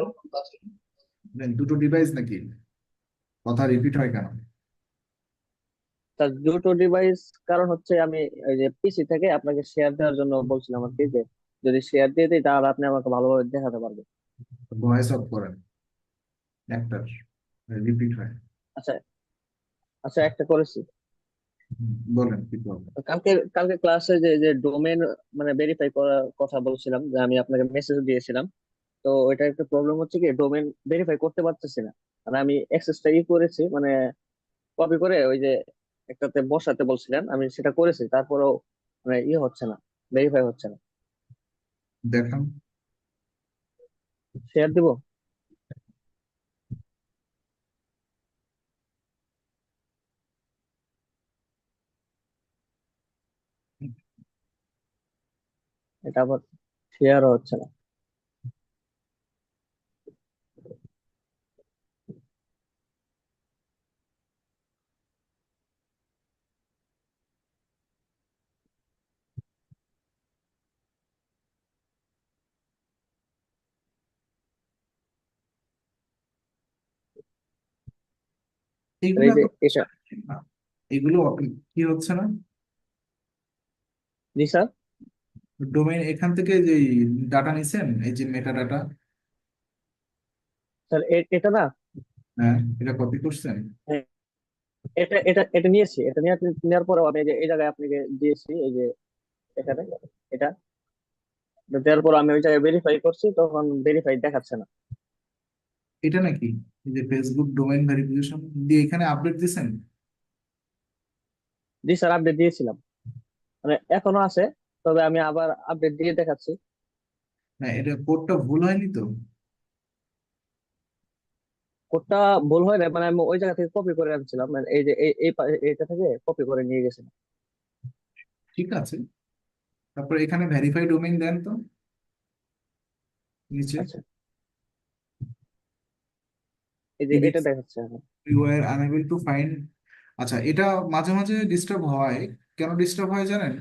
দুটো ডিভাইস নাকি? কথা রিপিট হয় কেন? স্যার দুটো ডিভাইস, কারণ হচ্ছে আমি ওই যে পিসি থেকে আপনাকে শেয়ার দেওয়ার জন্য বলছিলাম আর কি, যে যদি শেয়ার দিয়ে দিই তাহলে আপনি আমাকে ভালোভাবে দেখাতে পারবেন। ভয়েস অফ করেন, একটার রিপিট হয়। আচ্ছা। আচ্ছা, একটা করেছি। বলেন কি প্রবলেম। কালকে কালকে ক্লাসে যে যে ডোমেন মানে ভেরিফাই করার কথা বলছিলাম, যে আমি আপনাকে মেসেজ দিয়েছিলাম। তো ওইটা একটা প্রবলেম হচ্ছে কি, ডোমেন ভেরিফাই করতে পারতেছি না। মানে আমি অ্যাক্সেসটা করেছি, মানে কপি করে ওই যে একটাতে বসাতে বলছিলেন, আমি সেটা করেছি, তারপরেও মানে হচ্ছে না, ভেরিফাই হচ্ছে না। দেখান। শেয়ার দিব? এটা আবার শেয়ারও হচ্ছে না। আর এগুলো এই যে এত এটা। না, এগুলো কি হচ্ছে না? জি স্যার। ডোমেইন এখান থেকে যে ডাটা নিছেন, এই যে মেটা ডাটা, স্যার এটা না। হ্যাঁ, এটা কপি করছেন। হ্যাঁ, এটা এটা এটা নিয়েছি, এটা নেওয়ার পরেও আমি এই যে এই জায়গায় আপনাকে দিয়েছি, এই যে এখানে এটা দেওয়ার পর আমি ওই জায়গায় ভেরিফাই করছি, তখন ভেরিফাই দেখাচ্ছে না। এটা নাকি এই যে ফেসবুক ডোমেইন ভেরিফিকেশন দিয়ে এখানে আপডেট দিছেন? জি স্যার, আপডেট দিয়েছিলাম, মানে এখনো আছে, তবে আমি আবার আপডেট দিয়ে দেখাচ্ছি। না, এটা কোডটা ভুল হয়নি তো? কোডটা ভুল হয় না, মানে আমি ওই জায়গা থেকে কপি করে আনছিলাম, মানে এই যে এইটা থেকে কপি করে নিয়ে গেছিলাম। ঠিক আছে, তারপর এখানে ভেরিফাই ডোমেইন দেন তো নিচে। আচ্ছা, এই যে এটা দেখাচ্ছে এখন। You are unable to find. আচ্ছা, এটা মাঝে মাঝে ডিস্টার্ব হয়। কেন ডিস্টার্ব হয় জানেন?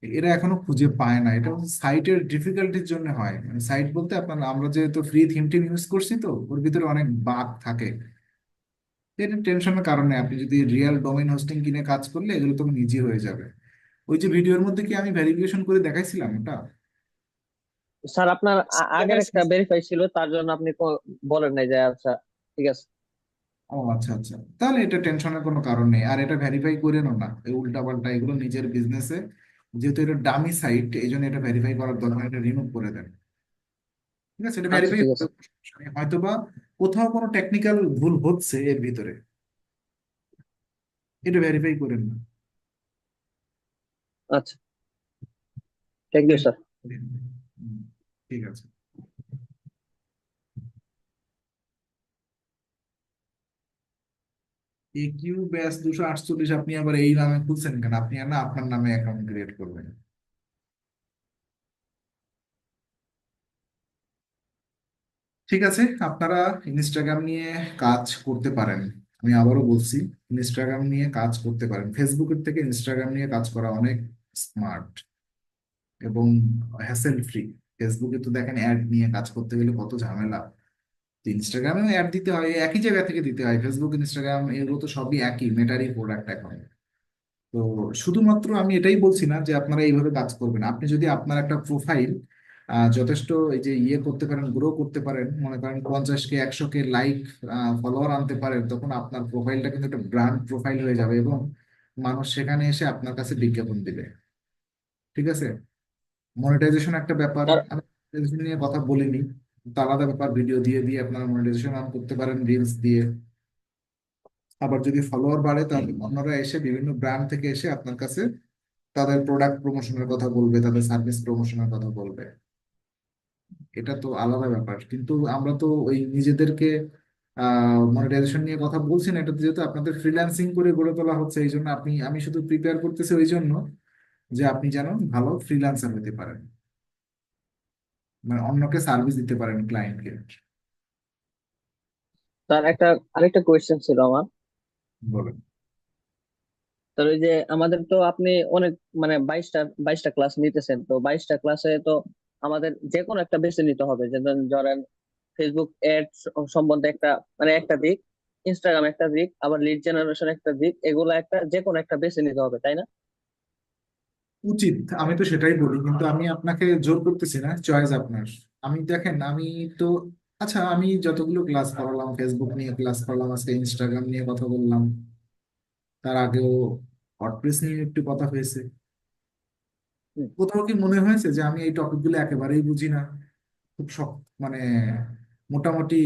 এরা এখনো খুঁজে পায় না, এটা সাইটের ডিফিকাল্টির জন্য হয়। মানে সাইট বলতে আপনার, আমরা যেহেতু ফ্রি থিম টিম ইউজ করছি তো ওর ভিতরে অনেক বাগ থাকে। এটা টেনশনের কারণে আপনি যদি রিয়েল ডোমেইন হোস্টিং কিনে কাজ করলে এগুলো তো নিজে হয়ে যাবে। ওই যে ভিডিওর মধ্যে কি আমি ভেরিফিকেশন করে দেখাইছিলাম ওটা? স্যার আপনার আগের দেখাইছেন একটা ভেরিফাই ছিল, তার জন্য আপনি বলেন নাই যে আচ্ছা ঠিক আছে। ও আচ্ছা আচ্ছা, তাহলে এটা টেনশনের কোনো কারণ নেই। আর এটা ভেরিফাই করেনও না, এই উল্টা পাল্টা এগুলো নিজের বিজনেসে, যেহেতু এটা ডামি সাইট এই জন্য এটা ভেরিফাই করার দরকার, এটা রিমুভ করে দেন। ঠিক আছে, এটা আচ্ছা ভেরিফাই ঠিক আছে। হয়তো বা কোথাও কোনো টেকনিক্যাল ভুল হচ্ছে এর ভিতরে, এটা ভেরিফাই করেন না। আচ্ছা, থ্যাংক ইউ স্যার। হুম, ঠিক আছে। একিউ ব্যাস 248, আপনি আবার এই নামে খুলছেন কেন? আপনি আর না আপনার নামে অ্যাকাউন্ট ক্রিয়েট করবেন। ঠিক আছে, আপনারা ইনস্টাগ্রাম নিয়ে কাজ করতে পারেন। আমি আবারও বলছি, ইনস্টাগ্রাম নিয়ে কাজ করতে পারেন। ফেসবুকের থেকে ইনস্টাগ্রাম নিয়ে কাজ করা অনেক স্মার্ট এবং হ্যাসেল ফ্রি। ফেসবুকে তো দেখেন অ্যাড নিয়ে কাজ করতে গেলে কত ঝামেলা। তো ইনস্টাগ্রামেও অ্যাড দিতে হয়, একই জায়গা থেকে দিতে হয়। ফেসবুক ইনস্টাগ্রাম এগুলো তো সবই একই মেটারই প্রোডাক্ট এখন। তো শুধুমাত্র আমি এটাই বলছি না যে আপনারা এইভাবে কাজ করবেন। আপনি যদি আপনার একটা প্রোফাইল যথেষ্ট এই যে করতে পারেন, গ্রো করতে পারেন, মনে করেন 50K 100K লাইক ফলোয়ার আনতে পারেন, তখন আপনার প্রোফাইলটা কিন্তু একটা ব্র্যান্ড প্রোফাইল হয়ে যাবে এবং মানুষ সেখানে এসে আপনার কাছে বিজ্ঞাপন দিবে। ঠিক আছে, মনিটাইজেশন একটা ব্যাপার, স্যার আমি monetization নিয়ে কথা বলিনি, তো আলাদা ব্যাপার। ভিডিও দিয়ে দিয়ে আপনারা মনিটাইজেশন আর্ন করতে পারেন রিলস দিয়ে। আবার যদি ফলোয়ার বাড়ে তাহলে অন্যরা এসে, বিভিন্ন ব্র্যান্ড থেকে এসে আপনার কাছে তাদের প্রোডাক্ট প্রমোশনের কথা বলবে, তাদের সার্ভিস প্রমোশনের কথা বলবে। এটা তো আলাদা ব্যাপার, কিন্তু আমরা তো ওই নিজেদেরকে মনিটাইজেশন নিয়ে কথা বলছি না। এটা যেহেতু আপনাদের ফ্রিল্যান্সিং করে গড়ে তোলা হচ্ছে, এই জন্য আমি শুধু প্রিপেয়ার করতেছি ওই জন্য যে আপনি যেন ভালো ফ্রিল্যান্সার হতে পারেন, মানে অন্যকে সার্ভিস দিতে পারেন ক্লায়েন্টকে। স্যার আরেকটা কোয়েশ্চেন ছিল আমার। বলেন। তাহলে ওই যে আমাদের তো আপনি অনেক মানে বাইশটা ক্লাস নিতেছেন, তো 22টা ক্লাসে তো আমাদের যে কোনো একটা বেছে নিতে হবে, যেমন ধরেন ফেসবুক এড সম্বন্ধে একটা, মানে একটা দিক, ইনস্টাগ্রাম একটা দিক, আবার লিড জেনারেশন একটা দিক, এগুলা একটা যে কোনো একটা বেছে নিতে হবে, তাই না? উচিত, আমি তো সেটাই বলি, কিন্তু আমি আপনাকে জোর করতেছি না, চয়েস আপনার। আমি দেখেন, আমি তো, আচ্ছা আমি যতগুলো ক্লাস করালাম, ফেসবুক নিয়ে ক্লাস করলাম, আজকে ইনস্টাগ্রাম নিয়ে কথা বললাম, তার আগেও ওয়ার্ডপ্রেস নিয়ে একটু কথা হয়েছে। হুম। কোথাও কি মনে হয়েছে যে আমি এই টপিকগুলো একেবারেই বুঝি না, খুব মানে মোটামুটি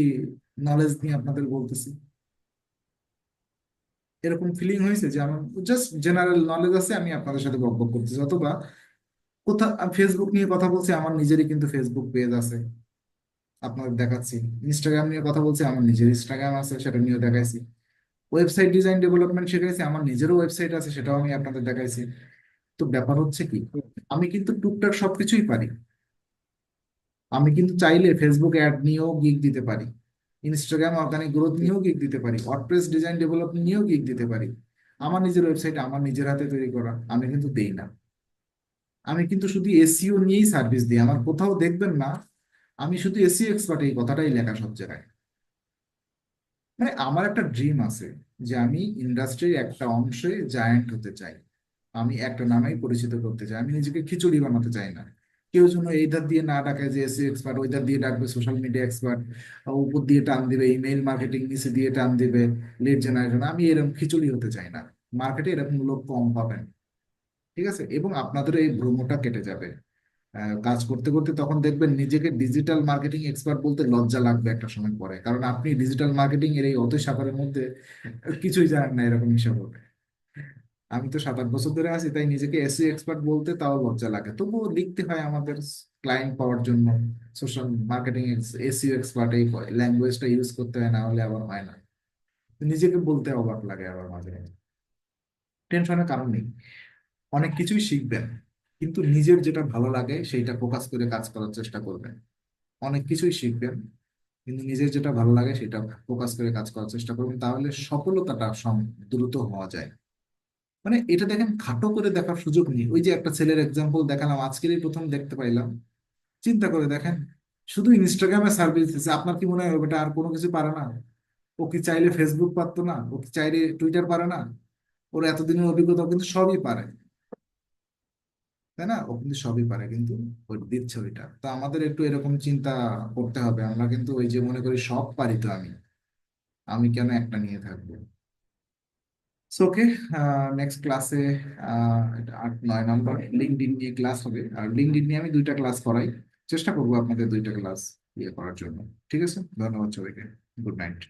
নলেজ নিয়ে আপনাদের বলতেছি? এরকম ফিলিং হয়েছে যে আমার জাস্ট জেনারেল নলেজ আছে, আমি আপনাদের সাথে বকবক করতেছি? অথবা কোথাও ফেসবুক নিয়ে কথা বলছি, আমার নিজেরই কিন্তু ফেসবুক পেজ আছে, আপনাদের দেখাচ্ছি। ইনস্টাগ্রাম নিয়ে কথা বলছি, আমার নিজের ইনস্টাগ্রাম আছে, সেটা নিয়েও দেখাইছি। ওয়েবসাইট ডিজাইন ডেভেলপমেন্ট শিখাইছি, আমার নিজেরও ওয়েবসাইট আছে, সেটাও আমি আপনাদের দেখাইছি। তো ব্যাপার হচ্ছে কি, হুম। আমি কিন্তু টুকটাক সবকিছুই পারি। আমি কিন্তু চাইলে ফেসবুক অ্যাড নিয়েও গিগ দিতে পারি, ইনস্টাগ্রাম অর্গানিক গ্রোথ নিয়েও গিগ দিতে পারি, ওয়ার্ডপ্রেস ডিজাইন ডেভেলপমেন্ট নিয়েও গিগ দিতে পারি। আমার নিজের ওয়েবসাইট আমার নিজের হাতে তৈরি করা, আমি কিন্তু দেই না। আমি কিন্তু শুধু এসইও নিয়েই সার্ভিস দিই, আমার কোথাও দেখবেন না আমি শুধু এসইও এক্সপার্ট এই কথাটাই লেখা সব জায়গায়। মানে আমার একটা ড্রিম আছে যে আমি ইন্ডাস্ট্রির একটা অংশে জায়ান্ট হতে চাই। আমি একটা নামেই পরিচিত করতে চাই, আমি নিজেকে খিচুড়ি বানাতে চাই না। কেউ যেন এইধার দিয়ে না ডাকে যে এসইও এক্সপার্ট, ওইধার দিয়ে ডাকবে সোশ্যাল মিডিয়া এক্সপার্ট, উপর দিয়ে টান দিবে ইমেইল মার্কেটিং, নিচে দিয়ে টান দিবে লিড জেনারেশন। আমি এরকম খিচুড়ি হতে চাই না। মার্কেটে এরকম লোক কম পাবেন, ঠিক আছে? এবং আপনাদের এই ভ্রমটা কেটে যাবে। কাজ করতে করতে তখন দেখবেন নিজেকে ডিজিটাল মার্কেটিং এক্সপার্ট বলতে লজ্জা লাগবে একটা সময় পরে, কারণ আপনি ডিজিটাল মার্কেটিং এর এই অতই সাগরের মধ্যে কিছুই জানেন না, এরকম হিসাব হবে। আমি তো 7-8 বছর ধরে আছি, তাই নিজেকে এসইও এক্সপার্ট বলতে তাও লজ্জা লাগে, তবুও লিখতে হয় আমাদের ক্লায়েন্ট পাওয়ার জন্য। সোশ্যাল মার্কেটিং এসইও এক্সপার্ট, এই ল্যাঙ্গুয়েজটা ইউজ করতে হয়, না হলে আবার হয় না। তো নিজেকে বলতে অবাক লাগে আবার মাঝে মাঝে। টেনশনের কারণ নেই, অনেক কিছুই শিখবেন, কিন্তু নিজের যেটা ভালো লাগে সেইটা ফোকাস করে কাজ করার চেষ্টা করবেন। অনেক কিছুই শিখবেন, কিন্তু নিজের যেটা ভালো লাগে সেটা ফোকাস করে কাজ করার চেষ্টা করবেন, তাহলে সফলতাটা দ্রুত হওয়া যায়। মানে এটা দেখেন, খাটো করে দেখার সুযোগ নেই। ওই যে একটা ছেলের এক্সাম্পল দেখালাম, আজকেরই প্রথম দেখতে পাইলাম। চিন্তা করে দেখেন, শুধু ইনস্টাগ্রামে সার্ভিস দিচ্ছে, আপনার কি মনে হয় ওটা আর কোনো কিছু পারে না? ও কি চাইলে ফেসবুক পারতো না? ও কি চাইলে টুইটার পারে না? ওর এতদিনের অভিজ্ঞতা, ও কিন্তু সবই পারে, তাই না? ও কিন্তু সবই পারে, কিন্তু ওই দিচ্ছে ওইটা। তো আমাদের একটু এরকম চিন্তা করতে হবে। আমরা কিন্তু ওই যে মনে করি সব পারি, তো আমি আমি কেন একটা নিয়ে থাকবো? ওকে, নেক্সট ক্লাসে 8-9 নম্বর লিঙ্কডইন নিয়ে ক্লাস হবে, আর লিঙ্কডইন নিয়ে আমি 2টা ক্লাস করাই। চেষ্টা করবো আপনাদের 2টা ক্লাস ইয়ে করার জন্য। ঠিক আছে, ধন্যবাদ সবাইকে। Good night.